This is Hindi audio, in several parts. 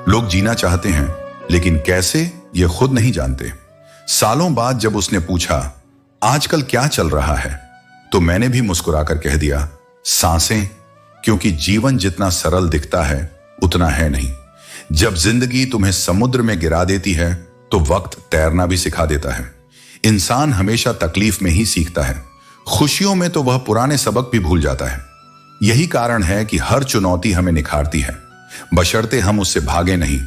लोग जीना चाहते हैं, लेकिन कैसे ये खुद नहीं जानते। सालों बाद जब उसने पूछा, आजकल क्या चल रहा है, तो मैंने भी मुस्कुराकर कह दिया, सांसें, क्योंकि जीवन जितना सरल दिखता है उतना है नहीं। जब जिंदगी तुम्हें समुद्र में गिरा देती है तो वक्त तैरना भी सिखा देता है। इंसान हमेशा तकलीफ में ही सीखता है, खुशियों में तो वह पुराने सबक भी भूल जाता है। यही कारण है कि हर चुनौती हमें निखारती है, बशर्ते हम उससे भागे नहीं।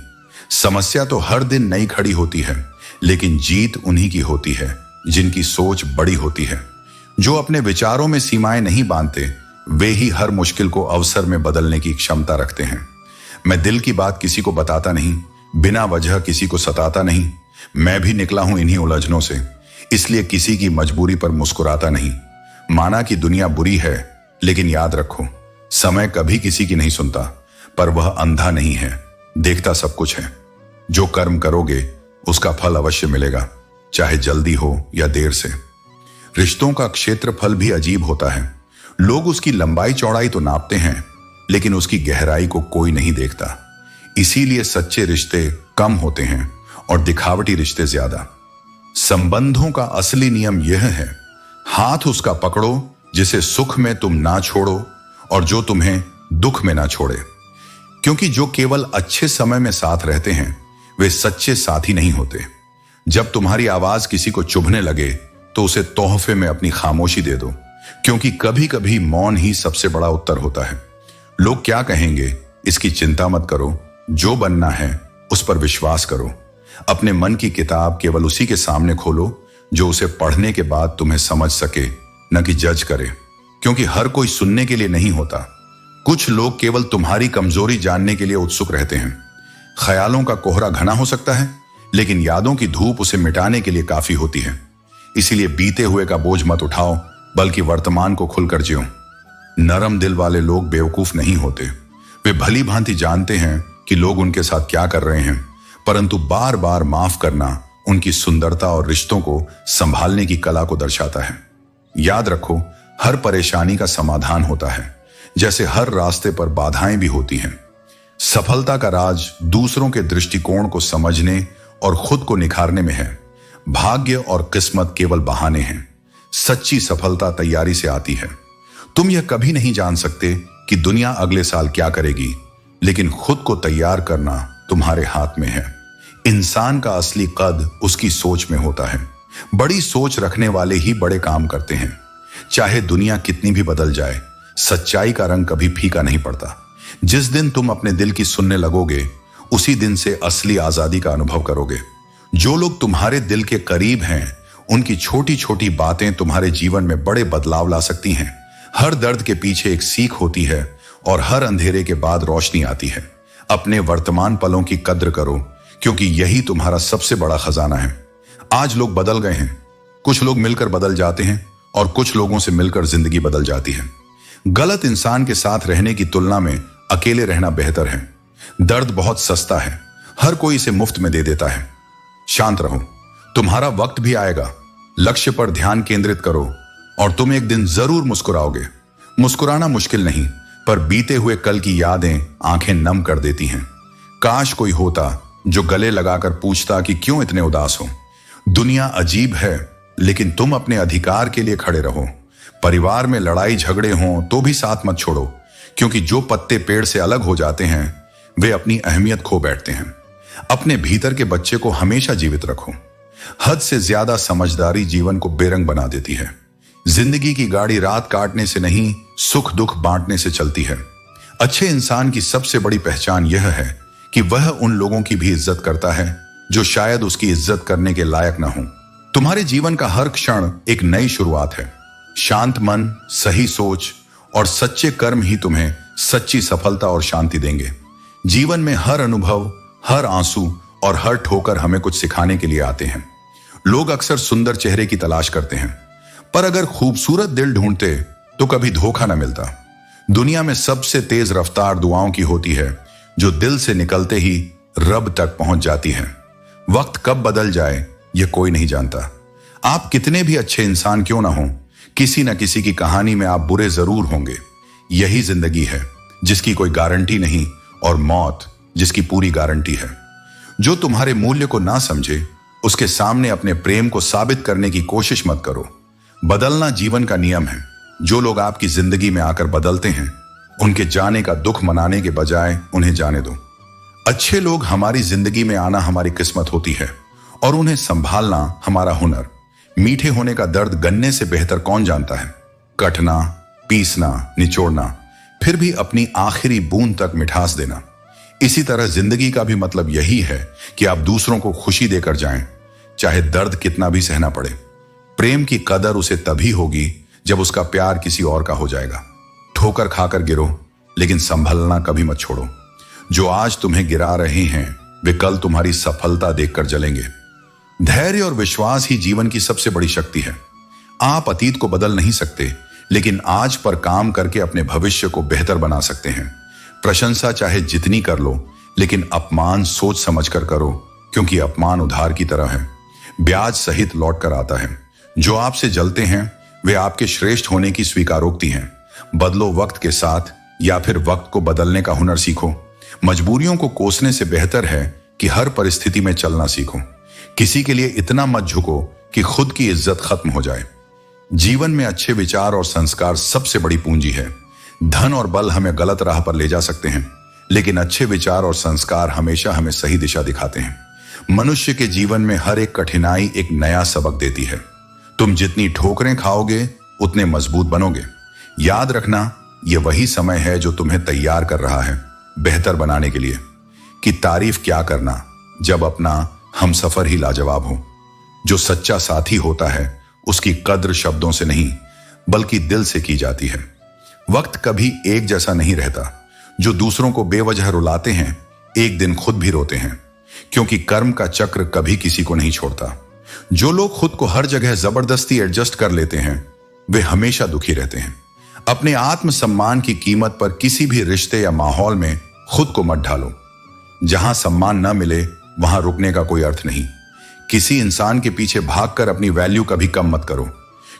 समस्या तो हर दिन नई खड़ी होती है, लेकिन जीत उन्हीं की होती है जिनकी सोच बड़ी होती है। जो अपने विचारों में सीमाएं नहीं बांधते, वे ही हर मुश्किल को अवसर में बदलने की क्षमता रखते हैं। मैं दिल की बात किसी को बताता नहीं, बिना वजह किसी को सताता नहीं। मैं भी निकला हूं इन्हीं उलझनों से, इसलिए किसी की मजबूरी पर मुस्कुराता नहीं। माना कि दुनिया बुरी है, लेकिन याद रखो, समय कभी किसी की नहीं सुनता, पर वह अंधा नहीं है, देखता सब कुछ है। जो कर्म करोगे उसका फल अवश्य मिलेगा, चाहे जल्दी हो या देर से। रिश्तों का क्षेत्रफल भी अजीब होता है। लोग उसकी लंबाई चौड़ाई तो नापते हैं, लेकिन उसकी गहराई को कोई नहीं देखता। इसीलिए सच्चे रिश्ते कम होते हैं और दिखावटी रिश्ते ज्यादा। संबंधों का असली नियम यह है, हाथ उसका पकड़ो जिसे सुख में तुम ना छोड़ो और जो तुम्हें दुख में ना छोड़े। क्योंकि जो केवल अच्छे समय में साथ रहते हैं वे सच्चे साथी नहीं होते। जब तुम्हारी आवाज किसी को चुभने लगे तो उसे तोहफे में अपनी खामोशी दे दो, क्योंकि कभी कभी मौन ही सबसे बड़ा उत्तर होता है। लोग क्या कहेंगे इसकी चिंता मत करो, जो बनना है उस पर विश्वास करो। अपने मन की किताब केवल उसी के सामने खोलो जो उसे पढ़ने के बाद तुम्हें समझ सके, न कि जज करे। क्योंकि हर कोई सुनने के लिए नहीं होता। कुछ लोग केवल तुम्हारी कमजोरी जानने के लिए उत्सुक रहते हैं। ख्यालों का कोहरा घना हो सकता है, लेकिन यादों की धूप उसे मिटाने के लिए काफी होती है। इसीलिए बीते हुए का बोझ मत उठाओ, बल्कि वर्तमान को खुलकर जियो। नरम दिल वाले लोग बेवकूफ नहीं होते। वे भली भांति जानते हैं कि लोग उनके साथ क्या कर रहे हैं, परंतु बार बार माफ करना उनकी सुंदरता और रिश्तों को संभालने की कला को दर्शाता है। याद रखो, हर परेशानी का समाधान होता है, जैसे हर रास्ते पर बाधाएं भी होती हैं। सफलता का राज दूसरों के दृष्टिकोण को समझने और खुद को निखारने में है। भाग्य और किस्मत केवल बहाने हैं। सच्ची सफलता तैयारी से आती है। तुम यह कभी नहीं जान सकते कि दुनिया अगले साल क्या करेगी, लेकिन खुद को तैयार करना तुम्हारे हाथ में है। इंसान का असली कद उसकी सोच में होता है। बड़ी सोच रखने वाले ही बड़े काम करते हैं। चाहे दुनिया कितनी भी बदल जाए, सच्चाई का रंग कभी फीका नहीं पड़ता। जिस दिन तुम अपने दिल की सुनने लगोगे, उसी दिन से असली आजादी का अनुभव करोगे। जो लोग तुम्हारे दिल के करीब हैं, उनकी छोटी छोटी बातें तुम्हारे जीवन में बड़े बदलाव ला सकती हैं। हर दर्द के पीछे एक सीख होती है और हर अंधेरे के बाद रोशनी आती है। अपने वर्तमान पलों की कद्र करो, क्योंकि यही तुम्हारा सबसे बड़ा खजाना है। आज लोग बदल गए हैं। कुछ लोग मिलकर बदल जाते हैं और कुछ लोगों से मिलकर जिंदगी बदल जाती है। गलत इंसान के साथ रहने की तुलना में अकेले रहना बेहतर है। दर्द बहुत सस्ता है, हर कोई इसे मुफ्त में दे देता है। शांत रहो, तुम्हारा वक्त भी आएगा। लक्ष्य पर ध्यान केंद्रित करो और तुम एक दिन जरूर मुस्कुराओगे। मुस्कुराना मुश्किल नहीं, पर बीते हुए कल की यादें आंखें नम कर देती हैं। काश कोई होता जो गले लगाकर पूछता कि क्यों इतने उदास हो। दुनिया अजीब है, लेकिन तुम अपने अधिकार के लिए खड़े रहो। परिवार में लड़ाई झगड़े हों तो भी साथ मत छोड़ो, क्योंकि जो पत्ते पेड़ से अलग हो जाते हैं वे अपनी अहमियत खो बैठते हैं। अपने भीतर के बच्चे को हमेशा जीवित रखो। हद से ज्यादा समझदारी जीवन को बेरंग बना देती है। जिंदगी की गाड़ी रात काटने से नहीं, सुख दुख बांटने से चलती है। अच्छे इंसान की सबसे बड़ी पहचान यह है कि वह उन लोगों की भी इज्जत करता है जो शायद उसकी इज्जत करने के लायक ना हो। तुम्हारे जीवन का हर क्षण एक नई शुरुआत है। शांत मन, सही सोच और सच्चे कर्म ही तुम्हें सच्ची सफलता और शांति देंगे। जीवन में हर अनुभव, हर आंसू और हर ठोकर हमें कुछ सिखाने के लिए आते हैं। लोग अक्सर सुंदर चेहरे की तलाश करते हैं, पर अगर खूबसूरत दिल ढूंढते तो कभी धोखा न मिलता। दुनिया में सबसे तेज रफ्तार दुआओं की होती है, जो दिल से निकलते ही रब तक पहुंच जाती है। वक्त कब बदल जाए यह कोई नहीं जानता। आप कितने भी अच्छे इंसान क्यों ना हो, किसी न किसी की कहानी में आप बुरे जरूर होंगे। यही जिंदगी है जिसकी कोई गारंटी नहीं और मौत जिसकी पूरी गारंटी है। जो तुम्हारे मूल्य को ना समझे उसके सामने अपने प्रेम को साबित करने की कोशिश मत करो। बदलना जीवन का नियम है। जो लोग आपकी जिंदगी में आकर बदलते हैं उनके जाने का दुख मनाने के बजाय उन्हें जाने दो। अच्छे लोग हमारी जिंदगी में आना हमारी किस्मत होती है और उन्हें संभालना हमारा हुनर। मीठे होने का दर्द गन्ने से बेहतर कौन जानता है। कटना, पीसना, निचोड़ना, फिर भी अपनी आखिरी बूंद तक मिठास देना। इसी तरह जिंदगी का भी मतलब यही है कि आप दूसरों को खुशी देकर जाएं, चाहे दर्द कितना भी सहना पड़े। प्रेम की कदर उसे तभी होगी जब उसका प्यार किसी और का हो जाएगा। ठोकर खाकर गिरो, लेकिन संभलना कभी मत छोड़ो। जो आज तुम्हें गिरा रहे हैं वे कल तुम्हारी सफलता देखकर जलेंगे। धैर्य और विश्वास ही जीवन की सबसे बड़ी शक्ति है। आप अतीत को बदल नहीं सकते, लेकिन आज पर काम करके अपने भविष्य को बेहतर बना सकते हैं। प्रशंसा चाहे जितनी कर लो, लेकिन अपमान सोच समझ कर करो, क्योंकि अपमान उधार की तरह है, ब्याज सहित लौट कर आता है। जो आपसे जलते हैं वे आपके श्रेष्ठ होने की स्वीकारोक्ति हैं। बदलो वक्त के साथ, या फिर वक्त को बदलने का हुनर सीखो। मजबूरियों को कोसने से बेहतर है कि हर परिस्थिति में चलना सीखो। किसी के लिए इतना मत झुको कि खुद की इज्जत खत्म हो जाए। जीवन में अच्छे विचार और संस्कार सबसे बड़ी पूंजी है। धन और बल हमें गलत राह पर ले जा सकते हैं, लेकिन अच्छे विचार और संस्कार हमेशा हमें सही दिशा दिखाते हैं। मनुष्य के जीवन में हर एक कठिनाई एक नया सबक देती है। तुम जितनी ठोकरें खाओगे उतने मजबूत बनोगे। याद रखना, यह वही समय है जो तुम्हें तैयार कर रहा है बेहतर बनाने के लिए। कि तारीफ क्या करना जब अपना हमसफर ही लाजवाब हो। जो सच्चा साथी होता है उसकी कद्र शब्दों से नहीं बल्कि दिल से की जाती है। वक्त कभी एक जैसा नहीं रहता। जो दूसरों को बेवजह रुलाते हैं एक दिन खुद भी रोते हैं, क्योंकि कर्म का चक्र कभी किसी को नहीं छोड़ता। जो लोग खुद को हर जगह जबरदस्ती एडजस्ट कर लेते हैं वे हमेशा दुखी रहते हैं। अपने आत्मसम्मान की कीमत पर किसी भी रिश्ते या माहौल में खुद को मत ढालो। जहां सम्मान न मिले वहां रुकने का कोई अर्थ नहीं। किसी इंसान के पीछे भागकर अपनी वैल्यू कभी कम मत करो,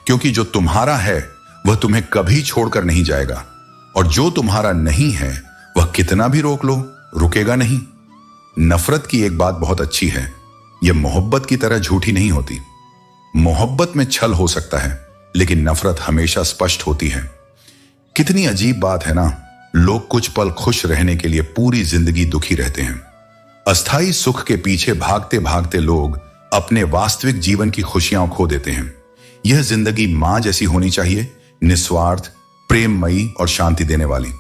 क्योंकि जो तुम्हारा है वह तुम्हें कभी छोड़कर नहीं जाएगा, और जो तुम्हारा नहीं है वह कितना भी रोक लो रुकेगा नहीं। नफरत की एक बात बहुत अच्छी है, यह मोहब्बत की तरह झूठी नहीं होती। मोहब्बत में छल हो सकता है, लेकिन नफरत हमेशा स्पष्ट होती है। कितनी अजीब बात है ना, लोग कुछ पल खुश रहने के लिए पूरी जिंदगी दुखी रहते हैं। अस्थाई सुख के पीछे भागते भागते लोग अपने वास्तविक जीवन की खुशियां खो देते हैं। यह जिंदगी मां जैसी होनी चाहिए, निस्वार्थ, प्रेममयी और शांति देने वाली।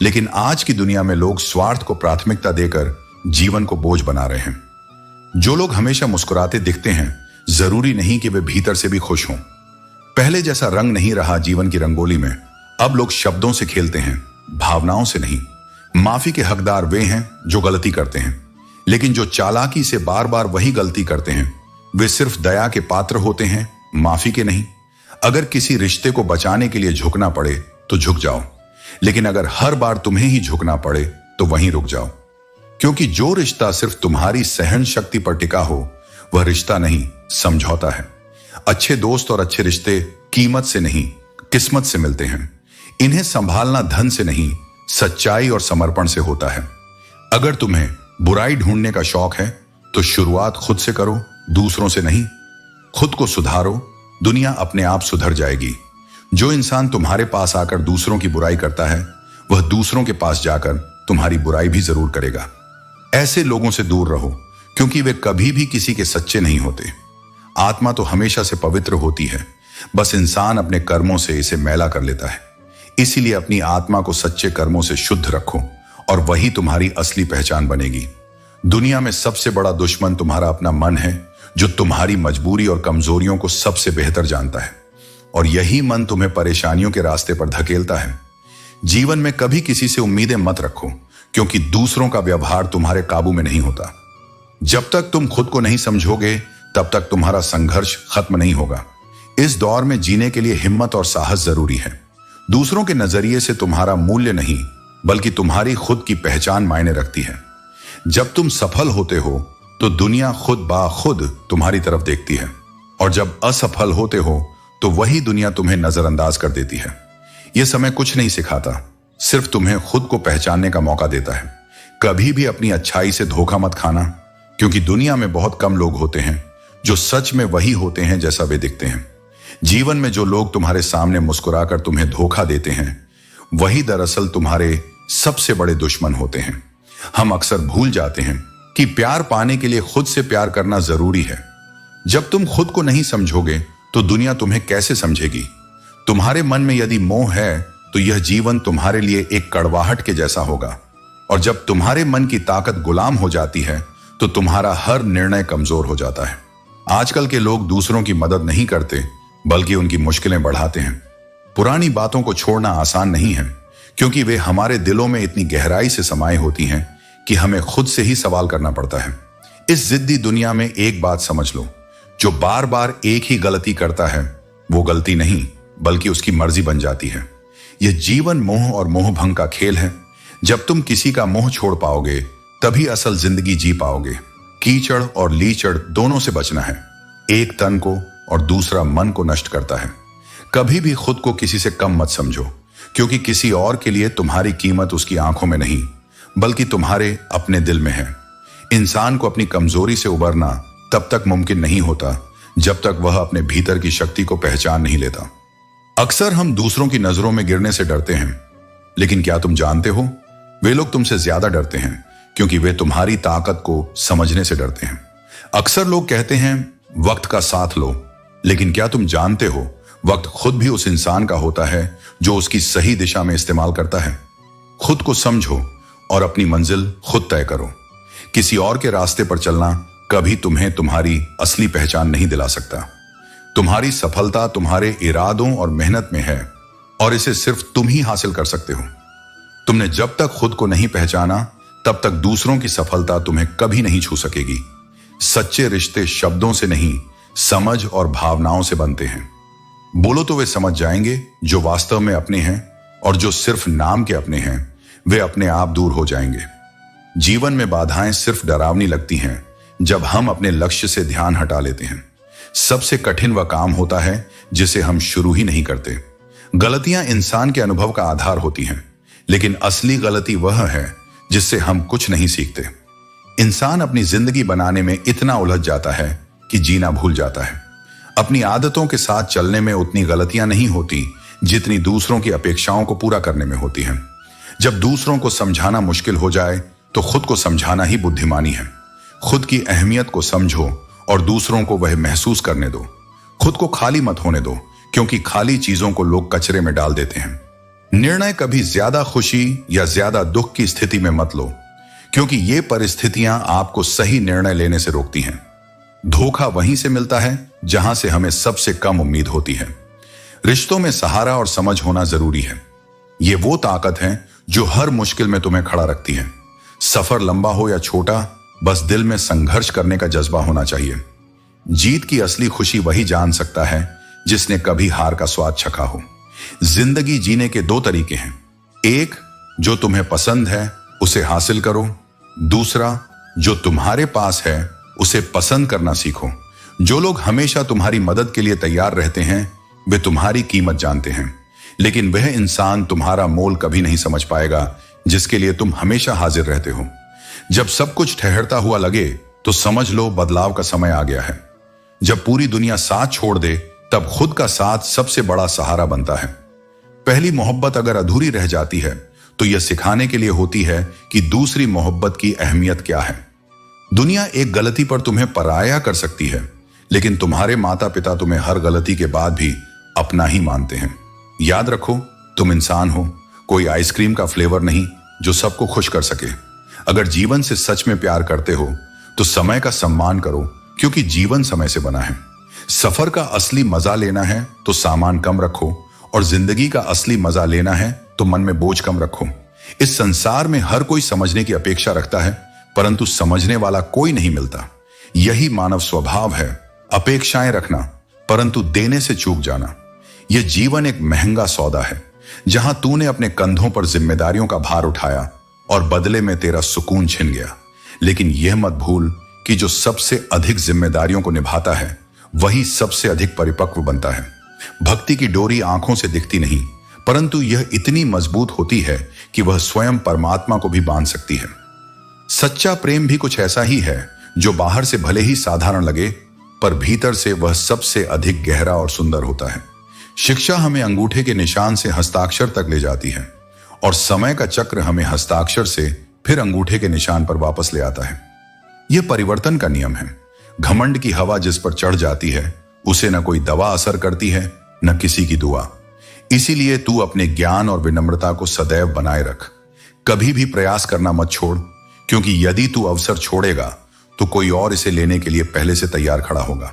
लेकिन आज की दुनिया में लोग स्वार्थ को प्राथमिकता देकर जीवन को बोझ बना रहे हैं। जो लोग हमेशा मुस्कुराते दिखते हैं जरूरी नहीं कि वे भीतर से भी खुश हों। पहले जैसा रंग नहीं रहा जीवन की रंगोली में। अब लोग शब्दों से खेलते हैं, भावनाओं से नहीं। माफी के हकदार वे हैं जो गलती करते हैं, लेकिन जो चालाकी से बार बार वही गलती करते हैं वे सिर्फ दया के पात्र होते हैं, माफी के नहीं। अगर किसी रिश्ते को बचाने के लिए झुकना पड़े तो झुक जाओ, लेकिन अगर हर बार तुम्हें ही झुकना पड़े तो वहीं रुक जाओ, क्योंकि जो रिश्ता सिर्फ तुम्हारी सहन शक्ति पर टिका हो वह रिश्ता नहीं, समझौता है। अच्छे दोस्त और अच्छे रिश्ते कीमत से नहीं किस्मत से मिलते हैं। इन्हें संभालना धन से नहीं सच्चाई और समर्पण से होता है। अगर तुम्हें बुराई ढूंढने का शौक है तो शुरुआत खुद से करो, दूसरों से नहीं। खुद को सुधारो, दुनिया अपने आप सुधर जाएगी। जो इंसान तुम्हारे पास आकर दूसरों की बुराई करता है वह दूसरों के पास जाकर तुम्हारी बुराई भी जरूर करेगा। ऐसे लोगों से दूर रहो, क्योंकि वे कभी भी किसी के सच्चे नहीं होते। आत्मा तो हमेशा से पवित्र होती है, बस इंसान अपने कर्मों से इसे मैला कर लेता है। इसीलिए अपनी आत्मा को सच्चे कर्मों से शुद्ध रखो और वही तुम्हारी असली पहचान बनेगी। दुनिया में सबसे बड़ा दुश्मन तुम्हारा अपना मन है, जो तुम्हारी मजबूरी और कमजोरियों को सबसे बेहतर जानता है, और यही मन तुम्हें परेशानियों के रास्ते पर धकेलता है। जीवन में कभी किसी से उम्मीदें मत रखो, क्योंकि दूसरों का व्यवहार तुम्हारे काबू में नहीं होता। जब तक तुम खुद को नहीं समझोगे तब तक तुम्हारा संघर्ष खत्म नहीं होगा। इस दौर में जीने के लिए हिम्मत और साहस जरूरी है। दूसरों के नजरिए से तुम्हारा मूल्य नहीं बल्कि तुम्हारी खुद की पहचान मायने रखती है। जब तुम सफल होते हो तो दुनिया खुद बा खुद तुम्हारी तरफ देखती है, और जब असफल होते हो तो वही दुनिया तुम्हें नजरअंदाज कर देती है। यह समय कुछ नहीं सिखाता, सिर्फ तुम्हें खुद को पहचानने का मौका देता है। कभी भी अपनी अच्छाई से धोखा मत खाना, क्योंकि दुनिया में बहुत कम लोग होते हैं जो सच में वही होते हैं जैसा वे दिखते हैं। जीवन में जो लोग तुम्हारे सामने मुस्कुराकर तुम्हें धोखा देते हैं, वही दरअसल तुम्हारे सबसे बड़े दुश्मन होते हैं। हम अक्सर भूल जाते हैं कि प्यार पाने के लिए खुद से प्यार करना जरूरी है। जब तुम खुद को नहीं समझोगे तो दुनिया तुम्हें कैसे समझेगी। तुम्हारे मन में यदि मोह है तो यह जीवन तुम्हारे लिए एक कड़वाहट के जैसा होगा, और जब तुम्हारे मन की ताकत गुलाम हो जाती है तो तुम्हारा हर निर्णय कमजोर हो जाता है। आजकल के लोग दूसरों की मदद नहीं करते, बल्कि उनकी मुश्किलें बढ़ाते हैं। पुरानी बातों को छोड़ना आसान नहीं है, क्योंकि वे हमारे दिलों में इतनी गहराई से समाये होती हैं कि हमें खुद से ही सवाल करना पड़ता है। इस जिद्दी दुनिया में एक बात समझ लो, जो बार बार एक ही गलती करता है वो गलती नहीं बल्कि उसकी मर्जी बन जाती है। यह जीवन मोह और मोह भंग का खेल है। जब तुम किसी का मोह छोड़ पाओगे तभी असल जिंदगी जी पाओगे। कीचड़ और लीचड़ दोनों से बचना है। एक तन को और दूसरा मन को नष्ट करता है। कभी भी खुद को किसी से कम मत समझो, क्योंकि किसी और के लिए तुम्हारी कीमत उसकी आंखों में नहीं बल्कि तुम्हारे अपने दिल में है। इंसान को अपनी कमजोरी से उबरना तब तक मुमकिन नहीं होता जब तक वह अपने भीतर की शक्ति को पहचान नहीं लेता। अक्सर हम दूसरों की नजरों में गिरने से डरते हैं, लेकिन क्या तुम जानते हो, वे लोग तुमसे ज्यादा डरते हैं क्योंकि वे तुम्हारी ताकत को समझने से डरते हैं। अक्सर लोग कहते हैं वक्त का साथ लो, लेकिन क्या तुम जानते हो वक्त खुद भी उस इंसान का होता है जो उसकी सही दिशा में इस्तेमाल करता है। खुद को समझो और अपनी मंजिल खुद तय करो। किसी और के रास्ते पर चलना कभी तुम्हें तुम्हारी असली पहचान नहीं दिला सकता। तुम्हारी सफलता तुम्हारे इरादों और मेहनत में है, और इसे सिर्फ तुम ही हासिल कर सकते हो। तुमने जब तक खुद को नहीं पहचाना तब तक दूसरों की सफलता तुम्हें कभी नहीं छू सकेगी। सच्चे रिश्ते शब्दों से नहीं, समझ और भावनाओं से बनते हैं। बोलो तो वे समझ जाएंगे जो वास्तव में अपने हैं, और जो सिर्फ नाम के अपने हैं वे अपने आप दूर हो जाएंगे। जीवन में बाधाएं सिर्फ डरावनी लगती हैं जब हम अपने लक्ष्य से ध्यान हटा लेते हैं। सबसे कठिन वह काम होता है जिसे हम शुरू ही नहीं करते। गलतियां इंसान के अनुभव का आधार होती हैं, लेकिन असली गलती वह है जिससे हम कुछ नहीं सीखते। इंसान अपनी जिंदगी बनाने में इतना उलझ जाता है कि जीना भूल जाता है। अपनी आदतों के साथ चलने में उतनी गलतियां नहीं होती जितनी दूसरों की अपेक्षाओं को पूरा करने में होती हैं। जब दूसरों को समझाना मुश्किल हो जाए तो खुद को समझाना ही बुद्धिमानी है। खुद की अहमियत को समझो और दूसरों को वह महसूस करने दो। खुद को खाली मत होने दो, क्योंकि खाली चीजों को लोग कचरे में डाल देते हैं। निर्णय कभी ज्यादा खुशी या ज्यादा दुख की स्थिति में मत लो, क्योंकि ये परिस्थितियां आपको सही निर्णय लेने से रोकती हैं। धोखा वहीं से मिलता है जहां से हमें सबसे कम उम्मीद होती है। रिश्तों में सहारा और समझ होना जरूरी है। ये वो ताकत है जो हर मुश्किल में तुम्हें खड़ा रखती है। सफर लंबा हो या छोटा, बस दिल में संघर्ष करने का जज्बा होना चाहिए। जीत की असली खुशी वही जान सकता है जिसने कभी हार का स्वाद चखा हो। जिंदगी जीने के दो तरीके हैं। एक, जो तुम्हें पसंद है उसे हासिल करो। दूसरा, जो तुम्हारे पास है उसे पसंद करना सीखो। जो लोग हमेशा तुम्हारी मदद के लिए तैयार रहते हैं वे तुम्हारी कीमत जानते हैं, लेकिन वह इंसान तुम्हारा मोल कभी नहीं समझ पाएगा जिसके लिए तुम हमेशा हाजिर रहते हो। जब सब कुछ ठहरता हुआ लगे तो समझ लो बदलाव का समय आ गया है। जब पूरी दुनिया साथ छोड़ दे तब खुद का साथ सबसे बड़ा सहारा बनता है। पहली मोहब्बत अगर अधूरी रह जाती है तो यह सिखाने के लिए होती है कि दूसरी मोहब्बत की अहमियत क्या है। दुनिया एक गलती पर तुम्हें पराया कर सकती है, लेकिन तुम्हारे माता पिता तुम्हें हर गलती के बाद भी अपना ही मानते हैं। याद रखो, तुम इंसान हो, कोई आइसक्रीम का फ्लेवर नहीं जो सबको खुश कर सके। अगर जीवन से सच में प्यार करते हो तो समय का सम्मान करो, क्योंकि जीवन समय से बना है। सफर का असली मजा लेना है तो सामान कम रखो, और जिंदगी का असली मजा लेना है तो मन में बोझ कम रखो। इस संसार में हर कोई समझने की अपेक्षा रखता है, परंतु समझने वाला कोई नहीं मिलता। यही मानव स्वभाव है, अपेक्षाएं रखना परंतु देने से चूक जाना। यह जीवन एक महंगा सौदा है, जहां तूने अपने कंधों पर जिम्मेदारियों का भार उठाया और बदले में तेरा सुकून छिन गया। लेकिन यह मत भूल कि जो सबसे अधिक जिम्मेदारियों को निभाता है वही सबसे अधिक परिपक्व बनता है। भक्ति की डोरी आंखों से दिखती नहीं, परंतु यह इतनी मजबूत होती है कि वह स्वयं परमात्मा को भी बांध सकती है। सच्चा प्रेम भी कुछ ऐसा ही है जो बाहर से भले ही साधारण लगे, पर भीतर से वह सबसे अधिक गहरा और सुंदर होता है। शिक्षा हमें अंगूठे के निशान से हस्ताक्षर तक ले जाती है और समय का चक्र हमें हस्ताक्षर से फिर अंगूठे के निशान पर वापस ले आता है। यह परिवर्तन का नियम है। घमंड की हवा जिस पर चढ़ जाती है उसे न कोई दवा असर करती है, न किसी की दुआ। इसीलिए तू अपने ज्ञान और विनम्रता को सदैव बनाए रख। कभी भी प्रयास करना मत छोड़, क्योंकि यदि तू अवसर छोड़ेगा तो कोई और इसे लेने के लिए पहले से तैयार खड़ा होगा।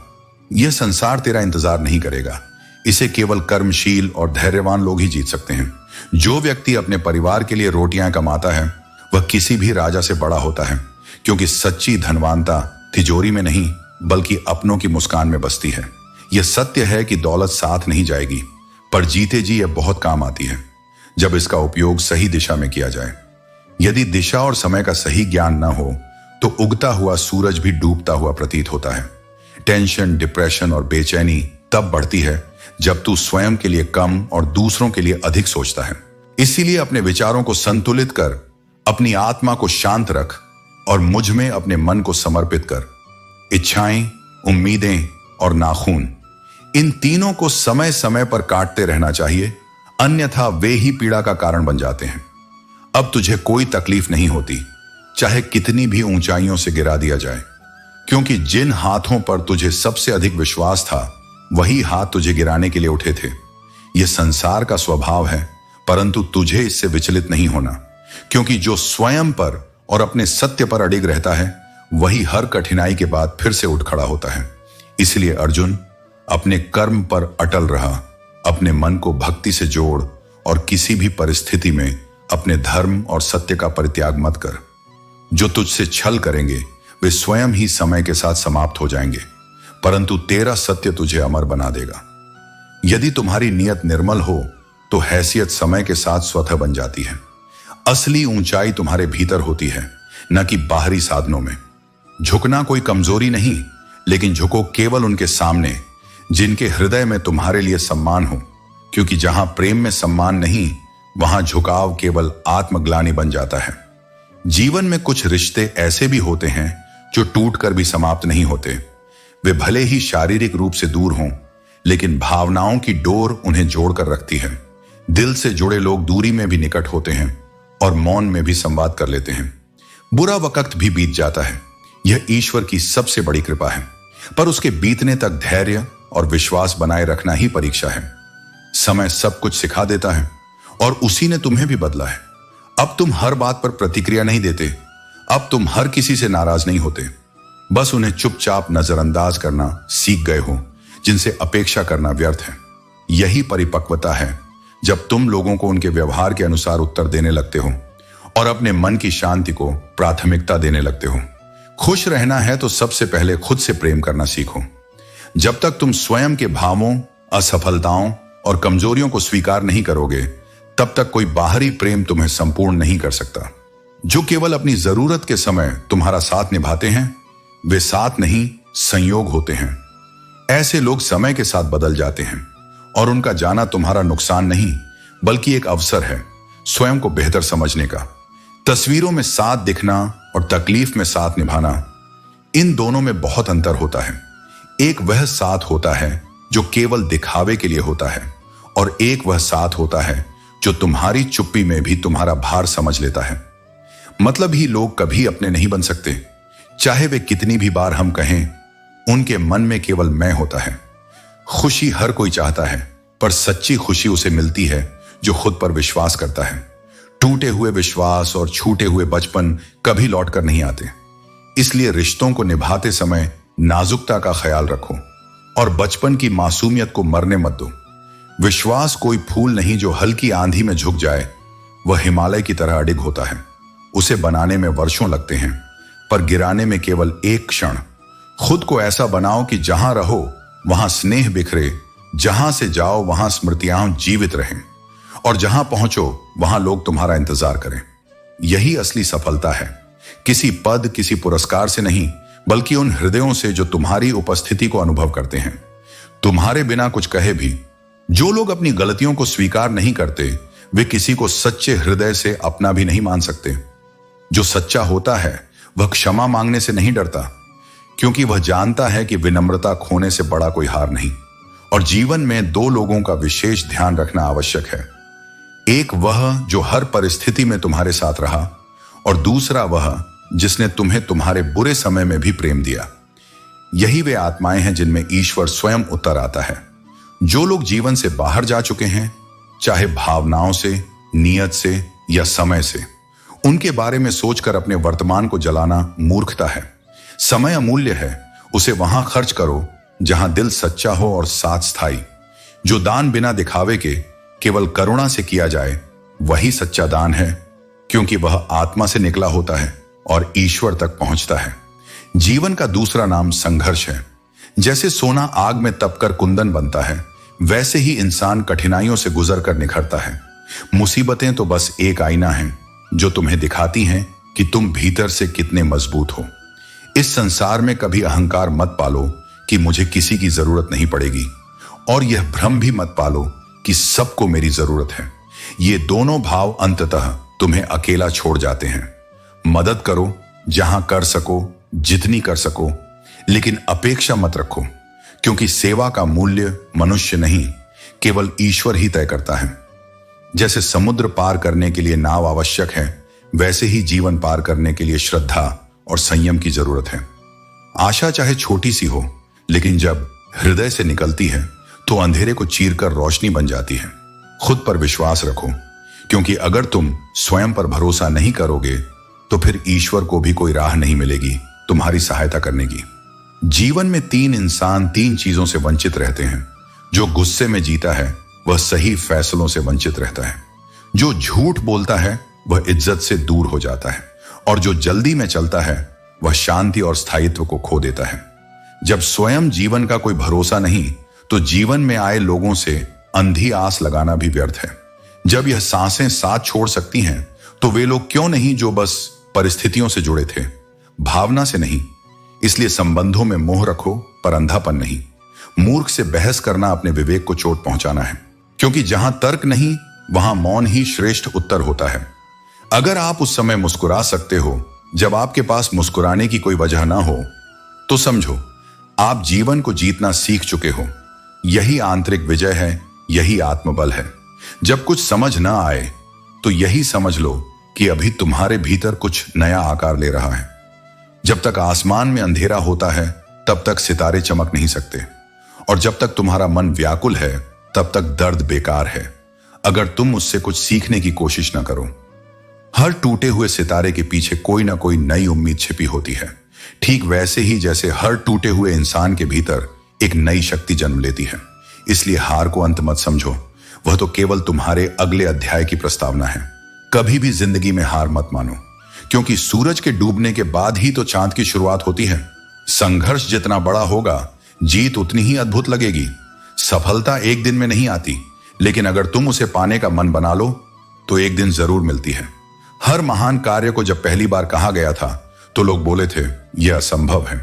यह संसार तेरा इंतजार नहीं करेगा। इसे केवल कर्मशील और धैर्यवान लोग ही जीत सकते हैं। जो व्यक्ति अपने परिवार के लिए रोटियां कमाता है वह किसी भी राजा से बड़ा होता है, क्योंकि सच्ची धनवानता तिजोरी में नहीं बल्कि अपनों की मुस्कान में बसती है। यह सत्य है कि दौलत साथ नहीं जाएगी, पर जीते जी यह बहुत काम आती है जब इसका उपयोग सही दिशा में किया जाए। यदि दिशा और समय का सही ज्ञान न हो तो उगता हुआ सूरज भी डूबता हुआ प्रतीत होता है। टेंशन, डिप्रेशन और बेचैनी तब बढ़ती है जब तू स्वयं के लिए कम और दूसरों के लिए अधिक सोचता है। इसीलिए अपने विचारों को संतुलित कर, अपनी आत्मा को शांत रख और मुझ में अपने मन को समर्पित कर। इच्छाएं, उम्मीदें और नाखून, इन तीनों को समय समय पर काटते रहना चाहिए, अन्यथा वे ही पीड़ा का कारण बन जाते हैं। अब तुझे कोई तकलीफ नहीं होती, चाहे कितनी भी ऊंचाइयों से गिरा दिया जाए, क्योंकि जिन हाथों पर तुझे सबसे अधिक विश्वास था वही हाथ तुझे गिराने के लिए उठे थे। यह संसार का स्वभाव है, परंतु तुझे इससे विचलित नहीं होना, क्योंकि जो स्वयं पर और अपने सत्य पर अडिग रहता है वही हर कठिनाई के बाद फिर से उठ खड़ा होता है। इसलिए अर्जुन, अपने कर्म पर अटल रहा, अपने मन को भक्ति से जोड़ और किसी भी परिस्थिति में अपने धर्म और सत्य का परित्याग मत कर। जो तुझसे छल करेंगे वे स्वयं ही समय के साथ समाप्त हो जाएंगे, परंतु तेरा सत्य तुझे अमर बना देगा। यदि तुम्हारी नियत निर्मल हो तो हैसियत समय के साथ स्वतः बन जाती है। असली ऊंचाई तुम्हारे भीतर होती है, न कि बाहरी साधनों में। झुकना कोई कमजोरी नहीं, लेकिन झुको केवल उनके सामने जिनके हृदय में तुम्हारे लिए सम्मान हो, क्योंकि जहां प्रेम में सम्मान नहीं वहां झुकाव केवल आत्मग्लानि बन जाता है। जीवन में कुछ रिश्ते ऐसे भी होते हैं जो टूटकर भी समाप्त नहीं होते। वे भले ही शारीरिक रूप से दूर हों, लेकिन भावनाओं की डोर उन्हें जोड़कर रखती है। दिल से जुड़े लोग दूरी में भी निकट होते हैं और मौन में भी संवाद कर लेते हैं। बुरा वक्त भी बीत जाता है, यह ईश्वर की सबसे बड़ी कृपा है, पर उसके बीतने तक धैर्य और विश्वास बनाए रखना ही परीक्षा है। समय सब कुछ सिखा देता है और उसी ने तुम्हें भी बदला है। अब तुम हर बात पर प्रतिक्रिया नहीं देते, अब तुम हर किसी से नाराज नहीं होते, बस उन्हें चुपचाप नजरअंदाज करना सीख गए हो जिनसे अपेक्षा करना व्यर्थ है। यही परिपक्वता है जब तुम लोगों को उनके व्यवहार के अनुसार उत्तर देने लगते हो और अपने मन की शांति को प्राथमिकता देने लगते हो। खुश रहना है तो सबसे पहले खुद से प्रेम करना सीखो। जब तक तुम स्वयं के भावों, असफलताओं और कमजोरियों को स्वीकार नहीं करोगे, तब तक कोई बाहरी प्रेम तुम्हें संपूर्ण नहीं कर सकता। जो केवल अपनी जरूरत के समय तुम्हारा साथ निभाते हैं वे साथ नहीं, संयोग होते हैं। ऐसे लोग समय के साथ बदल जाते हैं और उनका जाना तुम्हारा नुकसान नहीं बल्कि एक अवसर है स्वयं को बेहतर समझने का। तस्वीरों में साथ दिखना और तकलीफ में साथ निभाना, इन दोनों में बहुत अंतर होता है। एक वह साथ होता है जो केवल दिखावे के लिए होता है और एक वह साथ होता है जो तुम्हारी चुप्पी में भी तुम्हारा भार समझ लेता है। मतलब ही लोग कभी अपने नहीं बन सकते, चाहे वे कितनी भी बार हम कहें। उनके मन में केवल मैं होता है। खुशी हर कोई चाहता है, पर सच्ची खुशी उसे मिलती है जो खुद पर विश्वास करता है। टूटे हुए विश्वास और छूटे हुए बचपन कभी लौट कर नहीं आते। इसलिए रिश्तों को निभाते समय नाजुकता का ख्याल रखो और बचपन की मासूमियत को मरने मत दो। विश्वास कोई फूल नहीं जो हल्की आंधी में झुक जाए, वह हिमालय की तरह अडिग होता है। उसे बनाने में वर्षों लगते हैं, पर गिराने में केवल एक क्षण। खुद को ऐसा बनाओ कि जहां रहो वहां स्नेह बिखरे, जहां से जाओ वहां स्मृतियां जीवित रहें और जहां पहुंचो वहां लोग तुम्हारा इंतजार करें। यही असली सफलता है, किसी पद, किसी पुरस्कार से नहीं, बल्कि उन हृदयों से जो तुम्हारी उपस्थिति को अनुभव करते हैं, तुम्हारे बिना कुछ कहे भी। जो लोग अपनी गलतियों को स्वीकार नहीं करते वे किसी को सच्चे हृदय से अपना भी नहीं मान सकते। जो सच्चा होता है वह क्षमा मांगने से नहीं डरता, क्योंकि वह जानता है कि विनम्रता खोने से बड़ा कोई हार नहीं। और जीवन में दो लोगों का विशेष ध्यान रखना आवश्यक है। एक वह जो हर परिस्थिति में तुम्हारे साथ रहा, और दूसरा वह जिसने तुम्हें तुम्हारे बुरे समय में भी प्रेम दिया। यही वे आत्माएं हैं जिनमें ईश्वर स्वयं उतर आता है। जो लोग जीवन से बाहर जा चुके हैं, चाहे भावनाओं से, नियत से या समय से, उनके बारे में सोचकर अपने वर्तमान को जलाना मूर्खता है। समय अमूल्य है, उसे वहां खर्च करो जहां दिल सच्चा हो और साथ स्थायी। जो दान बिना दिखावे के केवल करुणा से किया जाए वही सच्चा दान है, क्योंकि वह आत्मा से निकला होता है और ईश्वर तक पहुंचता है। जीवन का दूसरा नाम संघर्ष है। जैसे सोना आग में तपकर कुंदन बनता है, वैसे ही इंसान कठिनाइयों से गुजर कर निखरता है। मुसीबतें तो बस एक आईना है जो तुम्हें दिखाती हैं कि तुम भीतर से कितने मजबूत हो। इस संसार में कभी अहंकार मत पालो कि मुझे किसी की जरूरत नहीं पड़ेगी, और यह भ्रम भी मत पालो कि सबको मेरी जरूरत है। ये दोनों भाव अंततः तुम्हें अकेला छोड़ जाते हैं। मदद करो जहां कर सको, जितनी कर सको, लेकिन अपेक्षा मत रखो, क्योंकि सेवा का मूल्य मनुष्य नहीं, केवल ईश्वर ही तय करता है। जैसे समुद्र पार करने के लिए नाव आवश्यक है, वैसे ही जीवन पार करने के लिए श्रद्धा और संयम की जरूरत है। आशा चाहे छोटी सी हो, लेकिन जब हृदय से निकलती है तो अंधेरे को चीरकर रोशनी बन जाती है। खुद पर विश्वास रखो, क्योंकि अगर तुम स्वयं पर भरोसा नहीं करोगे तो फिर ईश्वर को भी कोई राह नहीं मिलेगी तुम्हारी सहायता करने की। जीवन में तीन इंसान तीन चीजों से वंचित रहते हैं। जो गुस्से में जीता है वह सही फैसलों से वंचित रहता है। जो झूठ बोलता है वह इज्जत से दूर हो जाता है, और जो जल्दी में चलता है वह शांति और स्थायित्व को खो देता है। जब स्वयं जीवन का कोई भरोसा नहीं, तो जीवन में आए लोगों से अंधी आस लगाना भी व्यर्थ है। जब यह सांसें साथ छोड़ सकती हैं, तो वे लोग क्यों नहीं जो बस परिस्थितियों से जुड़े थे, भावना से नहीं। इसलिए संबंधों में मोह रखो, पर अंधापन नहीं। मूर्ख से बहस करना अपने विवेक को चोट पहुंचाना है, क्योंकि जहां तर्क नहीं वहां मौन ही श्रेष्ठ उत्तर होता है। अगर आप उस समय मुस्कुरा सकते हो जब आपके पास मुस्कुराने की कोई वजह ना हो, तो समझो आप जीवन को जीतना सीख चुके हो। यही आंतरिक विजय है, यही आत्मबल है। जब कुछ समझ ना आए तो यही समझ लो कि अभी तुम्हारे भीतर कुछ नया आकार ले रहा है। जब तक आसमान में अंधेरा होता है तब तक सितारे चमक नहीं सकते, और जब तक तुम्हारा मन व्याकुल है तब तक दर्द बेकार है, अगर तुम उससे कुछ सीखने की कोशिश ना करो। हर टूटे हुए सितारे के पीछे कोई ना कोई नई उम्मीद छिपी होती है। ठीक वैसे ही जैसे हर टूटे हुए इंसान के भीतर एक नई शक्ति जन्म लेती है। इसलिए हार को अंत मत समझो, वह तो केवल तुम्हारे अगले अध्याय की प्रस्तावना है। कभी भी जिंदगी में हार मत मानो, क्योंकि सूरज के डूबने के बाद ही तो चांद की शुरुआत होती है। संघर्ष जितना बड़ा होगा, जीत उतनी ही अद्भुत लगेगी। सफलता एक दिन में नहीं आती, लेकिन अगर तुम उसे पाने का मन बना लो तो एक दिन जरूर मिलती है। हर महान कार्य को जब पहली बार कहा गया था तो लोग बोले थे यह असंभव है,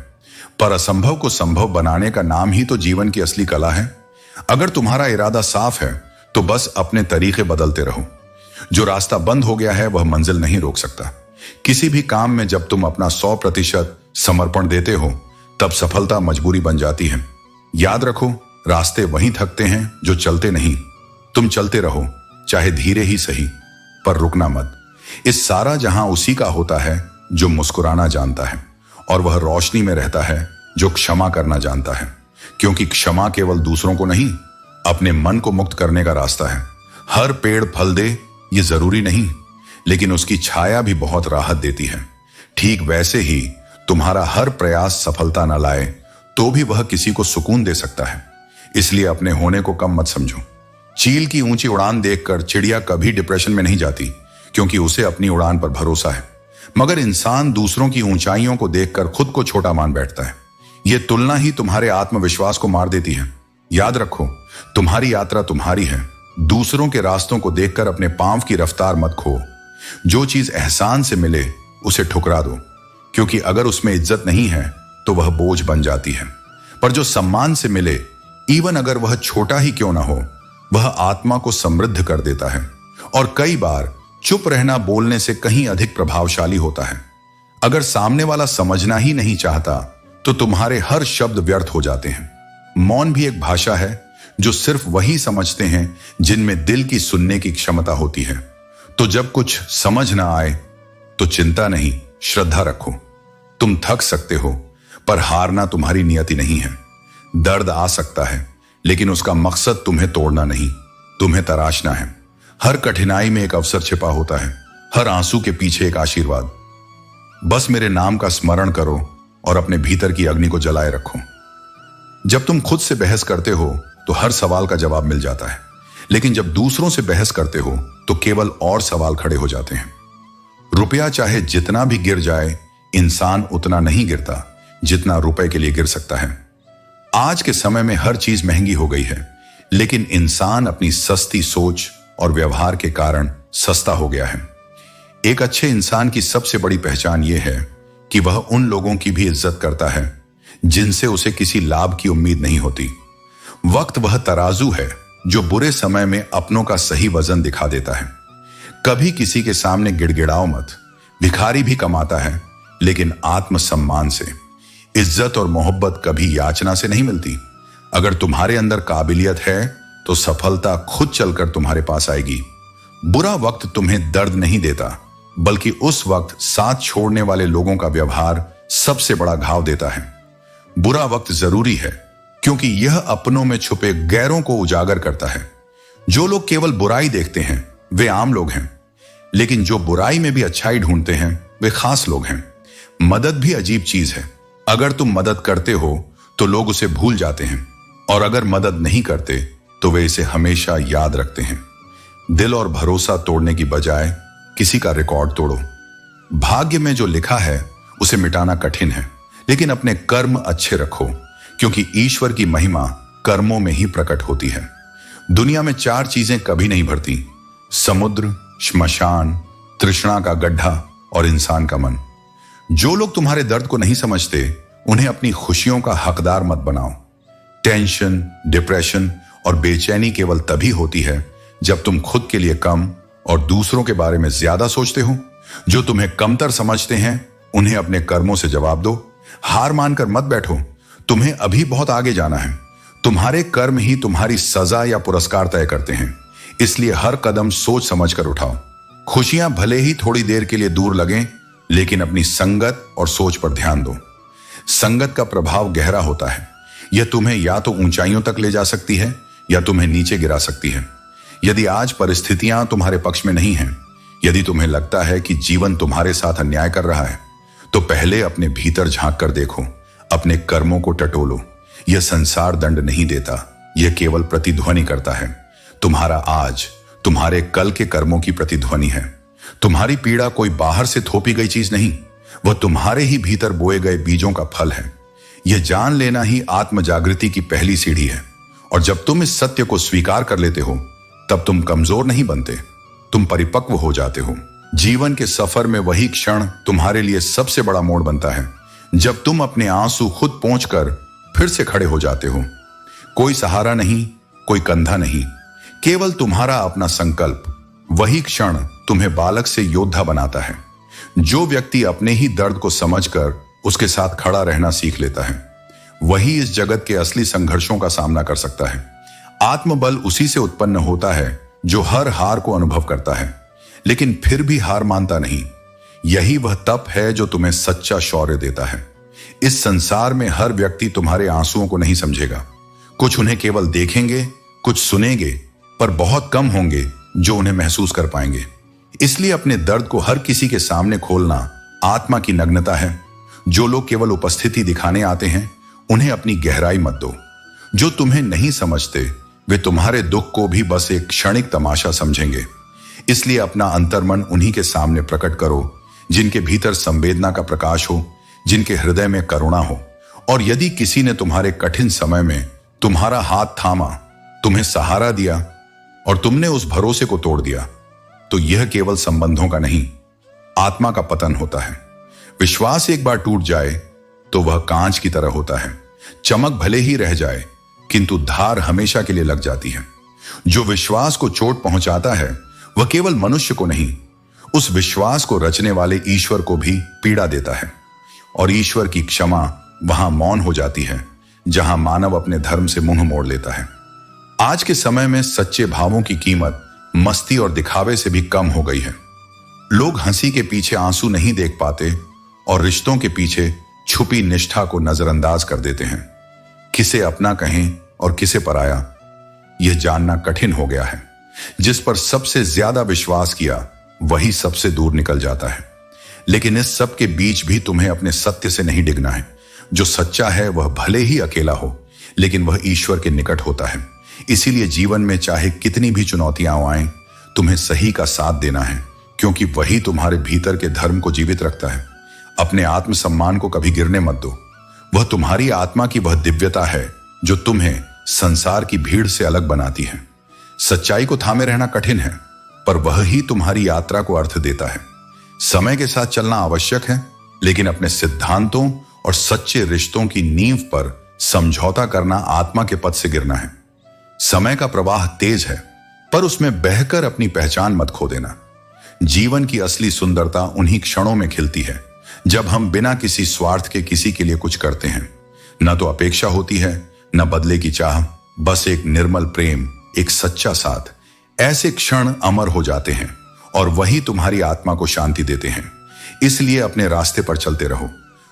पर असंभव को संभव बनाने का नाम ही तो जीवन की असली कला है। अगर तुम्हारा इरादा साफ है तो बस अपने तरीके बदलते रहो। जो रास्ता बंद हो गया है वह मंजिल नहीं रोक सकता। किसी भी काम में जब तुम अपना 100% समर्पण देते हो तब सफलता मजबूरी बन जाती है। याद रखो, रास्ते वहीं थकते हैं जो चलते नहीं। तुम चलते रहो, चाहे धीरे ही सही, पर रुकना मत। इस सारा जहां उसी का होता है जो मुस्कुराना जानता है, और वह रोशनी में रहता है जो क्षमा करना जानता है, क्योंकि क्षमा केवल दूसरों को नहीं, अपने मन को मुक्त करने का रास्ता है। हर पेड़ फल दे ये जरूरी नहीं, लेकिन उसकी छाया भी बहुत राहत देती है। ठीक वैसे ही तुम्हारा हर प्रयास सफलता न लाए तो भी वह किसी को सुकून दे सकता है। इसलिए अपने होने को कम मत समझो। चील की ऊंची उड़ान देखकर चिड़िया कभी डिप्रेशन में नहीं जाती, क्योंकि उसे अपनी उड़ान पर भरोसा है। मगर इंसान दूसरों की ऊंचाइयों को देखकर खुद को छोटा मान बैठता है। यह तुलना ही तुम्हारे आत्मविश्वास को मार देती है। याद रखो, तुम्हारी यात्रा तुम्हारी है। दूसरों के रास्तों को देखकर अपने पांव की रफ्तार मत खो। जो चीज एहसान से मिले उसे ठुकरा दो, क्योंकि अगर उसमें इज्जत नहीं है तो वह बोझ बन जाती है। पर जो सम्मान से मिले, इवन अगर वह छोटा ही क्यों ना हो, वह आत्मा को समृद्ध कर देता है। और कई बार चुप रहना बोलने से कहीं अधिक प्रभावशाली होता है। अगर सामने वाला समझना ही नहीं चाहता तो तुम्हारे हर शब्द व्यर्थ हो जाते हैं। मौन भी एक भाषा है जो सिर्फ वही समझते हैं जिनमें दिल की सुनने की क्षमता होती है। तो जब कुछ समझ ना आए तो चिंता नहीं, श्रद्धा रखो। तुम थक सकते हो, पर हारना तुम्हारी नियति नहीं है। दर्द आ सकता है, लेकिन उसका मकसद तुम्हें तोड़ना नहीं, तुम्हें तराशना है। हर कठिनाई में एक अवसर छिपा होता है, हर आंसू के पीछे एक आशीर्वाद। बस मेरे नाम का स्मरण करो और अपने भीतर की अग्नि को जलाए रखो। जब तुम खुद से बहस करते हो तो हर सवाल का जवाब मिल जाता है, लेकिन जब दूसरों से बहस करते हो तो केवल और सवाल खड़े हो जाते हैं। रुपया चाहे जितना भी गिर जाए, इंसान उतना नहीं गिरता जितना रुपए के लिए गिर सकता है। आज के समय में हर चीज महंगी हो गई है, लेकिन इंसान अपनी सस्ती सोच और व्यवहार के कारण सस्ता हो गया है। एक अच्छे इंसान की सबसे बड़ी पहचान यह है कि वह उन लोगों की भी इज्जत करता है जिनसे उसे किसी लाभ की उम्मीद नहीं होती। वक्त वह तराजू है जो बुरे समय में अपनों का सही वजन दिखा देता है। कभी किसी के सामने गिड़गिड़ाओ मत। भिखारी भी कमाता है, लेकिन आत्मसम्मान से। इज्जत और मोहब्बत कभी याचना से नहीं मिलती। अगर तुम्हारे अंदर काबिलियत है तो सफलता खुद चलकर तुम्हारे पास आएगी। बुरा वक्त तुम्हें दर्द नहीं देता, बल्कि उस वक्त साथ छोड़ने वाले लोगों का व्यवहार सबसे बड़ा घाव देता है। बुरा वक्त जरूरी है क्योंकि यह अपनों में छुपे गैरों को उजागर करता है। जो लोग केवल बुराई देखते हैं वे आम लोग हैं, लेकिन जो बुराई में भी अच्छाई ढूंढते हैं वे खास लोग हैं। मदद भी अजीब चीज है। अगर तुम मदद करते हो तो लोग उसे भूल जाते हैं, और अगर मदद नहीं करते तो वे इसे हमेशा याद रखते हैं। दिल और भरोसा तोड़ने की बजाय किसी का रिकॉर्ड तोड़ो। भाग्य में जो लिखा है उसे मिटाना कठिन है, लेकिन अपने कर्म अच्छे रखो, क्योंकि ईश्वर की महिमा कर्मों में ही प्रकट होती है। दुनिया में 4 चीजें कभी नहीं भरती: समुद्र, श्मशान, तृष्णा का गड्ढा और इंसान का मन। जो लोग तुम्हारे दर्द को नहीं समझते उन्हें अपनी खुशियों का हकदार मत बनाओ। टेंशन, डिप्रेशन और बेचैनी केवल तभी होती है जब तुम खुद के लिए कम और दूसरों के बारे में ज्यादा सोचते हो। जो तुम्हें कमतर समझते हैं उन्हें अपने कर्मों से जवाब दो। हार मानकर मत बैठो, तुम्हें अभी बहुत आगे जाना है। तुम्हारे कर्म ही तुम्हारी सजा या पुरस्कार तय करते हैं, इसलिए हर कदम सोच समझकर उठाओ। खुशियां भले ही थोड़ी देर के लिए दूर लगें, लेकिन अपनी संगत और सोच पर ध्यान दो। संगत का प्रभाव गहरा होता है। यह तुम्हें या तो ऊंचाइयों तक ले जा सकती है या तुम्हें नीचे गिरा सकती है। यदि आज परिस्थितियां तुम्हारे पक्ष में नहीं हैं, यदि तुम्हें लगता है कि जीवन तुम्हारे साथ अन्याय कर रहा है, तो पहले अपने भीतर झांक कर देखो, अपने कर्मों को टटोलो। यह संसार दंड नहीं देता, यह केवल प्रतिध्वनि करता है। तुम्हारा आज तुम्हारे कल के कर्मों की प्रतिध्वनि है। तुम्हारी पीड़ा कोई बाहर से थोपी गई चीज नहीं, वह तुम्हारे ही भीतर बोए गए बीजों का फल है। यह जान लेना ही आत्म जागृति की पहली सीढ़ी है। और जब तुम इस सत्य को स्वीकार कर लेते हो, तब तुम कमजोर नहीं बनते, तुम परिपक्व हो जाते हो। जीवन के सफर में वही क्षण तुम्हारे लिए सबसे बड़ा मोड़ बनता है, जब तुम अपने आंसू खुद पोंछकर फिर से खड़े हो जाते हो। कोई सहारा नहीं, कोई कंधा नहीं, केवल तुम्हारा अपना संकल्प। वही क्षण तुम्हें बालक से योद्धा बनाता है। जो व्यक्ति अपने ही दर्द को समझकर उसके साथ खड़ा रहना सीख लेता है, वही इस जगत के असली संघर्षों का सामना कर सकता है। आत्मबल उसी से उत्पन्न होता है जो हर हार को अनुभव करता है, लेकिन फिर भी हार मानता नहीं। यही वह तप है जो तुम्हें सच्चा शौर्य देता है। इस संसार में हर व्यक्ति तुम्हारे आंसुओं को नहीं समझेगा। कुछ उन्हें केवल देखेंगे, कुछ सुनेंगे, पर बहुत कम होंगे जो उन्हें महसूस कर पाएंगे। इसलिए अपने दर्द को हर किसी के सामने खोलना आत्मा की नग्नता है। जो लोग केवल उपस्थिति दिखाने आते हैं उन्हें अपनी गहराई मत दो। जो तुम्हें नहीं समझते वे तुम्हारे दुख को भी बस एक क्षणिक तमाशा समझेंगे। इसलिए अपना अंतर्मन उन्हीं के सामने प्रकट करो जिनके भीतर संवेदना का प्रकाश हो, जिनके हृदय में करुणा हो। और यदि किसी ने तुम्हारे कठिन समय में तुम्हारा हाथ थामा, तुम्हें सहारा दिया और तुमने उस भरोसे को तोड़ दिया, तो यह केवल संबंधों का नहीं, आत्मा का पतन होता है। विश्वास एक बार टूट जाए तो वह कांच की तरह होता है। चमक भले ही रह जाए, किंतु धार हमेशा के लिए लग जाती है। जो विश्वास को चोट पहुंचाता है वह केवल मनुष्य को नहीं उस विश्वास को रचने वाले ईश्वर को भी पीड़ा देता है। और ईश्वर की क्षमा वहां मौन हो जाती है जहां मानव अपने धर्म से मुंह मोड़ लेता है। आज के समय में सच्चे भावों की कीमत मस्ती और दिखावे से भी कम हो गई है। लोग हंसी के पीछे आंसू नहीं देख पाते और रिश्तों के पीछे छुपी निष्ठा को नजरअंदाज कर देते हैं। किसे अपना कहें और किसे पराया, यह जानना कठिन हो गया है। जिस पर सबसे ज्यादा विश्वास किया वही सबसे दूर निकल जाता है। लेकिन इस सब के बीच भी तुम्हें अपने सत्य से नहीं डिगना है। जो सच्चा है वह भले ही अकेला हो, लेकिन वह ईश्वर के निकट होता है। इसीलिए जीवन में चाहे कितनी भी चुनौतियां आएं, तुम्हें सही का साथ देना है, क्योंकि वही तुम्हारे भीतर के धर्म को जीवित रखता है। अपने आत्मसम्मान को कभी गिरने मत दो। वह तुम्हारी आत्मा की वह दिव्यता है जो तुम्हें संसार की भीड़ से अलग बनाती है। सच्चाई को थामे रहना कठिन है, पर वह ही तुम्हारी यात्रा को अर्थ देता है। समय के साथ चलना आवश्यक है, लेकिन अपने सिद्धांतों और सच्चे रिश्तों की नींव पर समझौता करना आत्मा के पथ से गिरना है। समय का प्रवाह तेज है, पर उसमें बहकर अपनी पहचान मत खो देना। जीवन की असली सुंदरता उन्हीं क्षणों में खिलती है जब हम बिना किसी स्वार्थ के किसी के लिए कुछ करते हैं। न तो अपेक्षा होती है, न बदले की चाह, बस एक निर्मल प्रेम, एक सच्चा साथ। ऐसे क्षण अमर हो जाते हैं और वही तुम्हारी आत्मा को शांति देते हैं। इसलिए अपने रास्ते पर चलते रहो,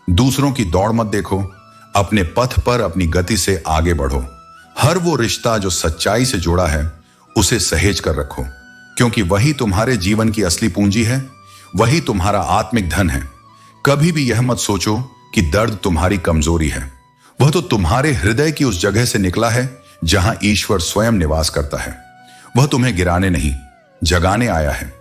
दूसरों की दौड़ मत देखो, अपने पथ पर अपनी गति से आगे बढ़ो। हर वो रिश्ता जो सच्चाई से जुड़ा है उसे सहेज कर रखो, क्योंकि वही तुम्हारे जीवन की असली पूंजी है, वही तुम्हारा आत्मिक धन है। कभी भी यह मत सोचो कि दर्द तुम्हारी कमजोरी है। वह तो तुम्हारे हृदय की उस जगह से निकला है जहां ईश्वर स्वयं निवास करता है। वह तुम्हें गिराने नहीं, जगाने आया है।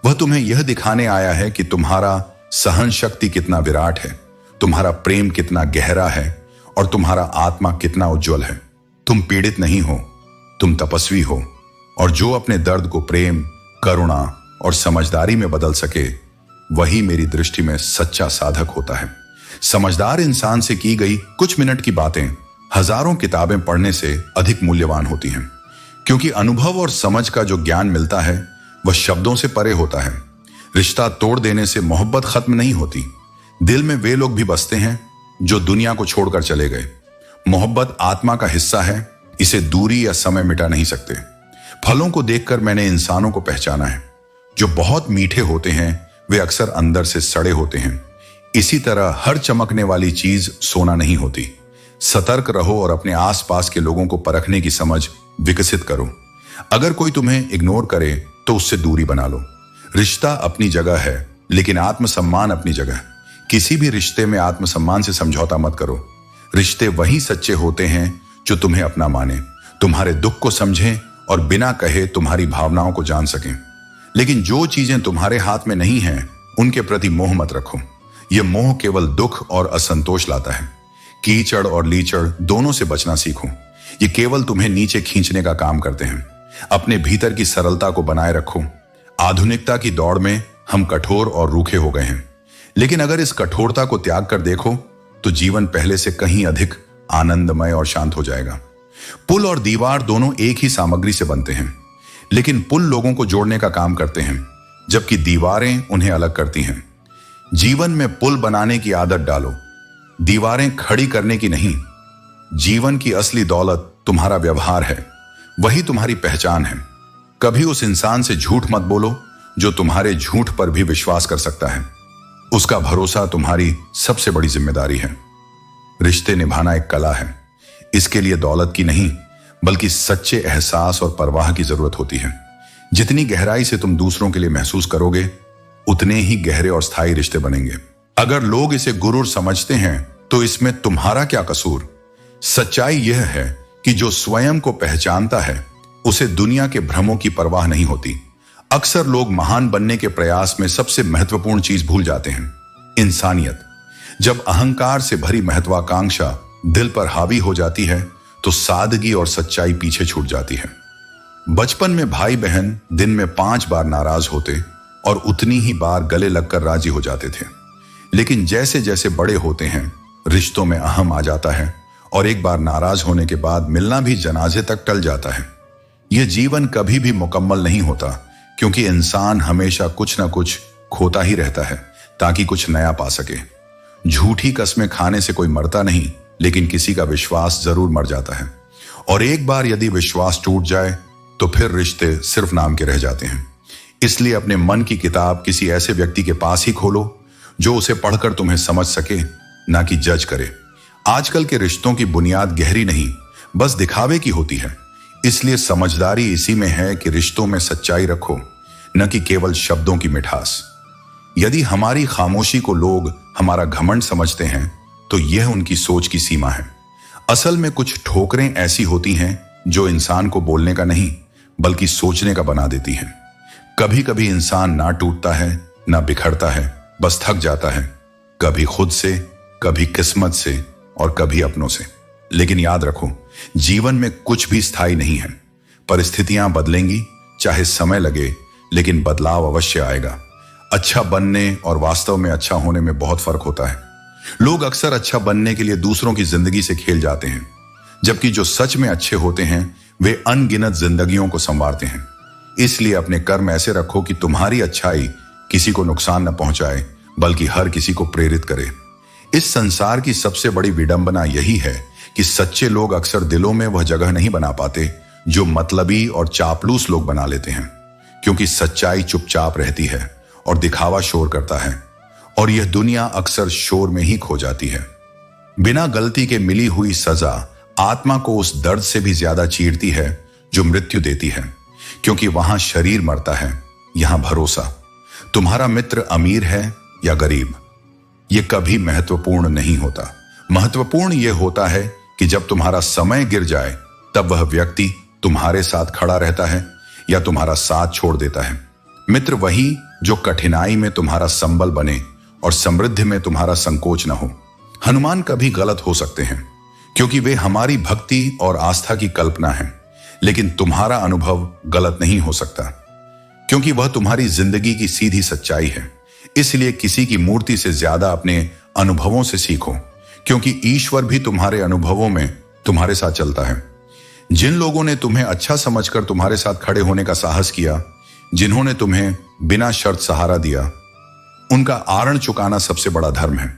वह तुम्हें यह दिखाने आया है कि तुम्हारा सहन शक्ति कितना विराट है, तुम्हारा प्रेम कितना गहरा है और तुम्हारा आत्मा कितना उज्जवल है। तुम पीड़ित नहीं हो, तुम तपस्वी हो। और जो अपने दर्द को प्रेम, करुणा और समझदारी में बदल सके, वही मेरी दृष्टि में सच्चा साधक होता है। समझदार इंसान से की गई कुछ मिनट की बातें हजारों किताबें पढ़ने से अधिक मूल्यवान होती हैं, क्योंकि अनुभव और समझ का जो ज्ञान मिलता है वह शब्दों से परे होता है। रिश्ता तोड़ देने से मोहब्बत खत्म नहीं होती। दिल में वे लोग भी बसते हैं जो दुनिया को छोड़कर चले गए। मोहब्बत आत्मा का हिस्सा है, इसे दूरी या समय मिटा नहीं सकते। फलों को देखकर मैंने इंसानों को पहचाना है। जो बहुत मीठे होते हैं वे अक्सर अंदर से सड़े होते हैं। इसी तरह हर चमकने वाली चीज सोना नहीं होती। सतर्क रहो और अपने आसपास के लोगों को परखने की समझ विकसित करो। अगर कोई तुम्हें इग्नोर करे तो उससे दूरी बना लो। रिश्ता अपनी जगह है, लेकिन आत्मसम्मान अपनी जगह। किसी भी रिश्ते में आत्मसम्मान से समझौता मत करो। रिश्ते वही सच्चे होते हैं जो तुम्हें अपना माने, तुम्हारे दुख को समझें और बिना कहे तुम्हारी भावनाओं को जान सकें। लेकिन जो चीजें तुम्हारे हाथ में नहीं हैं, उनके प्रति मोह मत रखो। यह मोह केवल दुख और असंतोष लाता है। कीचड़ और लीचड़ दोनों से बचना सीखो। ये केवल तुम्हें नीचे खींचने का काम करते हैं। अपने भीतर की सरलता को बनाए रखो। आधुनिकता की दौड़ में हम कठोर और रूखे हो गए हैं, लेकिन अगर इस कठोरता को त्याग कर देखो तो जीवन पहले से कहीं अधिक आनंदमय और शांत हो जाएगा। पुल और दीवार दोनों एक ही सामग्री से बनते हैं, लेकिन पुल लोगों को जोड़ने का काम करते हैं, जबकि दीवारें उन्हें अलग करती हैं। जीवन में पुल बनाने की आदत डालो, दीवारें खड़ी करने की नहीं। जीवन की असली दौलत तुम्हारा व्यवहार है, वही तुम्हारी पहचान है। कभी उस इंसान से झूठ मत बोलो जो तुम्हारे झूठ पर भी विश्वास कर सकता है। उसका भरोसा तुम्हारी सबसे बड़ी जिम्मेदारी है। रिश्ते निभाना एक कला है। इसके लिए दौलत की नहीं, बल्कि सच्चे एहसास और परवाह की जरूरत होती है। जितनी गहराई से तुम दूसरों के लिए महसूस करोगे, उतने ही गहरे और स्थायी रिश्ते बनेंगे। अगर लोग इसे गुरूर समझते हैं तो इसमें तुम्हारा क्या कसूर? सच्चाई यह है कि जो स्वयं को पहचानता है उसे दुनिया के भ्रमों की परवाह नहीं होती। अक्सर लोग महान बनने के प्रयास में सबसे महत्वपूर्ण चीज भूल जाते हैं, इंसानियत। जब अहंकार से भरी महत्वाकांक्षा दिल पर हावी हो जाती है तो सादगी और सच्चाई पीछे छूट जाती है। बचपन में भाई बहन दिन में 5 बार नाराज होते और उतनी ही बार गले लगकर राजी हो जाते थे। लेकिन जैसे जैसे बड़े होते हैं, रिश्तों में अहम आ जाता है और एक बार नाराज होने के बाद मिलना भी जनाजे तक टल जाता है। यह जीवन कभी भी मुकम्मल नहीं होता, क्योंकि इंसान हमेशा कुछ ना कुछ खोता ही रहता है ताकि कुछ नया पा सके। झूठी कस्में खाने से कोई मरता नहीं, लेकिन किसी का विश्वास जरूर मर जाता है। और एक बार यदि विश्वास टूट जाए तो फिर रिश्ते सिर्फ नाम के रह जाते हैं। इसलिए अपने मन की किताब किसी ऐसे व्यक्ति के पास ही खोलो जो उसे पढ़कर तुम्हें समझ सके, ना कि जज करे। आजकल के रिश्तों की बुनियाद गहरी नहीं, बस दिखावे की होती है। इसलिए समझदारी इसी में है कि रिश्तों में सच्चाई रखो, न कि केवल शब्दों की मिठास। यदि हमारी खामोशी को लोग हमारा घमंड समझते हैं तो यह उनकी सोच की सीमा है। असल में कुछ ठोकरें ऐसी होती हैं जो इंसान को बोलने का नहीं बल्कि सोचने का बना देती हैं। कभी कभी इंसान ना टूटता है ना बिखरता है, बस थक जाता है, कभी खुद से, कभी किस्मत से और कभी अपनों से। लेकिन याद रखो, जीवन में कुछ भी स्थायी नहीं है। परिस्थितियां बदलेंगी, चाहे समय लगे, लेकिन बदलाव अवश्य आएगा। अच्छा बनने और वास्तव में अच्छा होने में बहुत फर्क होता है। लोग अक्सर अच्छा बनने के लिए दूसरों की जिंदगी से खेल जाते हैं, जबकि जो सच में अच्छे होते हैं वे अनगिनत जिंदगियों को संवारते हैं। इसलिए अपने कर्म ऐसे रखो कि तुम्हारी अच्छाई किसी को नुकसान न पहुंचाए, बल्कि हर किसी को प्रेरित करे। इस संसार की सबसे बड़ी विडंबना यही है कि सच्चे लोग अक्सर दिलों में वह जगह नहीं बना पाते जो मतलबी और चापलूस लोग बना लेते हैं, क्योंकि सच्चाई चुपचाप रहती है और दिखावा शोर करता है, और यह दुनिया अक्सर शोर में ही खो जाती है। बिना गलती के मिली हुई सजा आत्मा को उस दर्द से भी ज्यादा चीरती है जो मृत्यु देती है, क्योंकि वहां शरीर मरता है, यहां भरोसा। तुम्हारा मित्र अमीर है या गरीब, यह कभी महत्वपूर्ण नहीं होता। महत्वपूर्ण यह होता है कि जब तुम्हारा समय गिर जाए तब वह व्यक्ति तुम्हारे साथ खड़ा रहता है या तुम्हारा साथ छोड़ देता है। मित्र वही जो कठिनाई में तुम्हारा संबल बने और समृद्धि में तुम्हारा संकोच न हो। हनुमान कभी गलत हो सकते हैं क्योंकि वे हमारी भक्ति और आस्था की कल्पना है, लेकिन तुम्हारा अनुभव गलत नहीं हो सकता क्योंकि वह तुम्हारी जिंदगी की सीधी सच्चाई है। इसलिए किसी की मूर्ति से ज्यादा अपने अनुभवों से सीखो, क्योंकि ईश्वर भी तुम्हारे अनुभवों में तुम्हारे साथ चलता है। जिन लोगों ने तुम्हें अच्छा समझकर तुम्हारे साथ खड़े होने का साहस किया, जिन्होंने तुम्हें बिना शर्त सहारा दिया, उनका आरण चुकाना सबसे बड़ा धर्म है।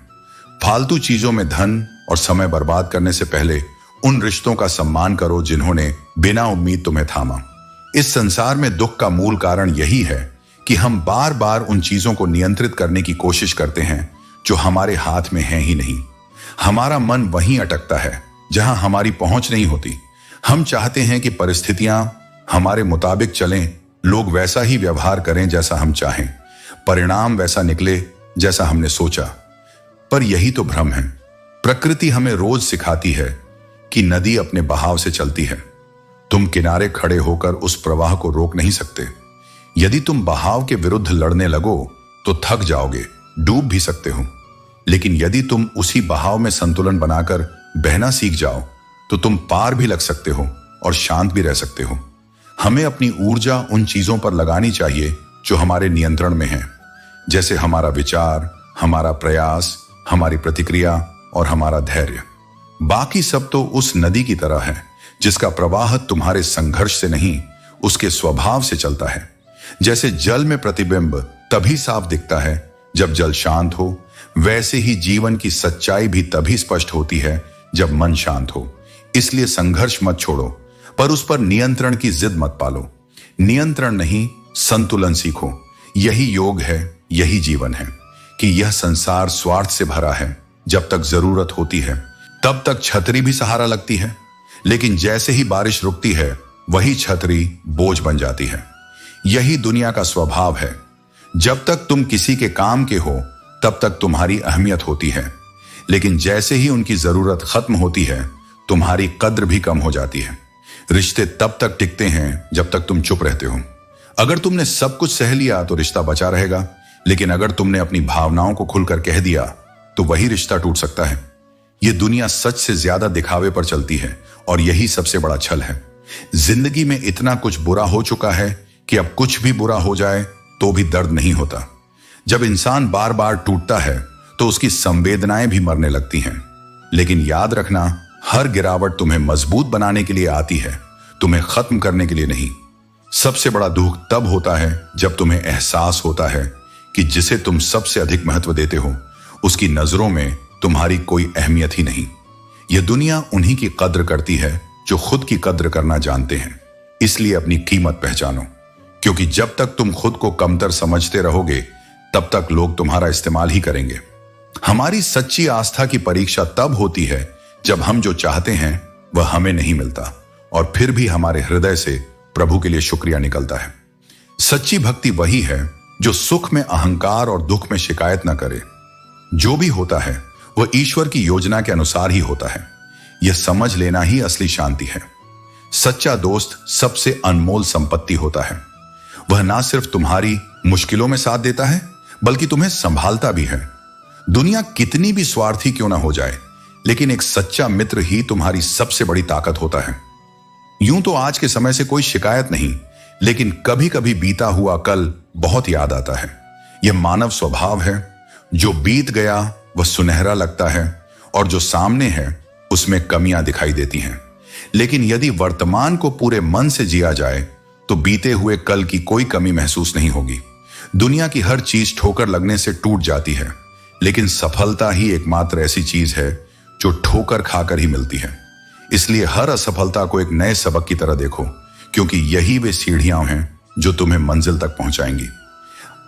फालतू चीजों में धन और समय बर्बाद करने से पहले उन रिश्तों का सम्मान करो जिन्होंने बिना उम्मीद तुम्हें थामा। इस संसार में दुख का मूल कारण यही है कि हम बार बार उन चीजों को नियंत्रित करने की कोशिश करते हैं जो हमारे हाथ में हैं ही नहीं। हमारा मन वहीं अटकता है जहां हमारी पहुंच नहीं होती। हम चाहते हैं कि परिस्थितियां हमारे मुताबिक चलें, लोग वैसा ही व्यवहार करें जैसा हम चाहें, परिणाम वैसा निकले जैसा हमने सोचा। पर यही तो भ्रम है। प्रकृति हमें रोज सिखाती है कि नदी अपने बहाव से चलती है। तुम किनारे खड़े होकर उस प्रवाह को रोक नहीं सकते। यदि तुम बहाव के विरुद्ध लड़ने लगो तो थक जाओगे, डूब भी सकते हो। लेकिन यदि तुम उसी बहाव में संतुलन बनाकर बहना सीख जाओ तो तुम पार भी लग सकते हो और शांत भी रह सकते हो। हमें अपनी ऊर्जा उन चीजों पर लगानी चाहिए जो हमारे नियंत्रण में है, जैसे हमारा विचार, हमारा प्रयास, हमारी प्रतिक्रिया और हमारा धैर्य। बाकी सब तो उस नदी की तरह है जिसका प्रवाह तुम्हारे संघर्ष से नहीं, उसके स्वभाव से चलता है। जैसे जल में प्रतिबिंब तभी साफ दिखता है जब जल शांत हो, वैसे ही जीवन की सच्चाई भी तभी स्पष्ट होती है जब मन शांत हो। इसलिए संघर्ष मत छोड़ो, पर उस पर नियंत्रण की जिद मत पालो। नियंत्रण नहीं, संतुलन सीखो। यही योग है, यही जीवन है कि यह संसार स्वार्थ से भरा है। जब तक जरूरत होती है तब तक छतरी भी सहारा लगती है, लेकिन जैसे ही बारिश रुकती है वही छतरी बोझ बन जाती है। यही दुनिया का स्वभाव है। जब तक तुम किसी के काम के हो तब तक तुम्हारी अहमियत होती है, लेकिन जैसे ही उनकी जरूरत खत्म होती है तुम्हारी कद्र भी कम हो जाती है। रिश्ते तब तक टिकते हैं जब तक तुम चुप रहते हो। अगर तुमने सब कुछ सह लिया तो रिश्ता बचा रहेगा, लेकिन अगर तुमने अपनी भावनाओं को खुलकर कह दिया तो वही रिश्ता टूट सकता है। यह दुनिया सच से ज्यादा दिखावे पर चलती है और यही सबसे बड़ा छल है। जिंदगी में इतना कुछ बुरा हो चुका है कि अब कुछ भी बुरा हो जाए तो भी दर्द नहीं होता। जब इंसान बार बार टूटता है तो उसकी संवेदनाएं भी मरने लगती हैं। लेकिन याद रखना, हर गिरावट तुम्हें मजबूत बनाने के लिए आती है, तुम्हें खत्म करने के लिए नहीं। सबसे बड़ा दुख तब होता है जब तुम्हें एहसास होता है कि जिसे तुम सबसे अधिक महत्व देते हो उसकी नजरों में तुम्हारी कोई अहमियत ही नहीं। यह दुनिया उन्हीं की कद्र करती है जो खुद की कद्र करना जानते हैं। इसलिए अपनी कीमत पहचानो, क्योंकि जब तक तुम खुद को कमतर समझते रहोगे तब तक लोग तुम्हारा इस्तेमाल ही करेंगे। हमारी सच्ची आस्था की परीक्षा तब होती है जब हम जो चाहते हैं वह हमें नहीं मिलता और फिर भी हमारे हृदय से प्रभु के लिए शुक्रिया निकलता है। सच्ची भक्ति वही है जो सुख में अहंकार और दुख में शिकायत न करे। जो भी होता है वह ईश्वर की योजना के अनुसार ही होता है। यह समझ लेना ही असली शांति है। सच्चा दोस्त सबसे अनमोल संपत्ति होता है। वह ना सिर्फ तुम्हारी मुश्किलों में साथ देता है बल्कि तुम्हें संभालता भी है। दुनिया कितनी भी स्वार्थी क्यों ना हो जाए, लेकिन एक सच्चा मित्र ही तुम्हारी सबसे बड़ी ताकत होता है। यूं तो आज के समय से कोई शिकायत नहीं, लेकिन कभी कभी बीता हुआ कल बहुत याद आता है। यह मानव स्वभाव है। जो बीत गया वह सुनहरा लगता है और जो सामने है उसमें कमियां दिखाई देती हैं। लेकिन यदि वर्तमान को पूरे मन से जिया जाए तो बीते हुए कल की कोई कमी महसूस नहीं होगी। दुनिया की हर चीज ठोकर लगने से टूट जाती है, लेकिन सफलता ही एकमात्र ऐसी चीज है जो ठोकर खाकर ही मिलती है। इसलिए हर असफलता को एक नए सबक की तरह देखो, क्योंकि यही वे सीढ़ियां हैं जो तुम्हें मंजिल तक पहुंचाएंगी।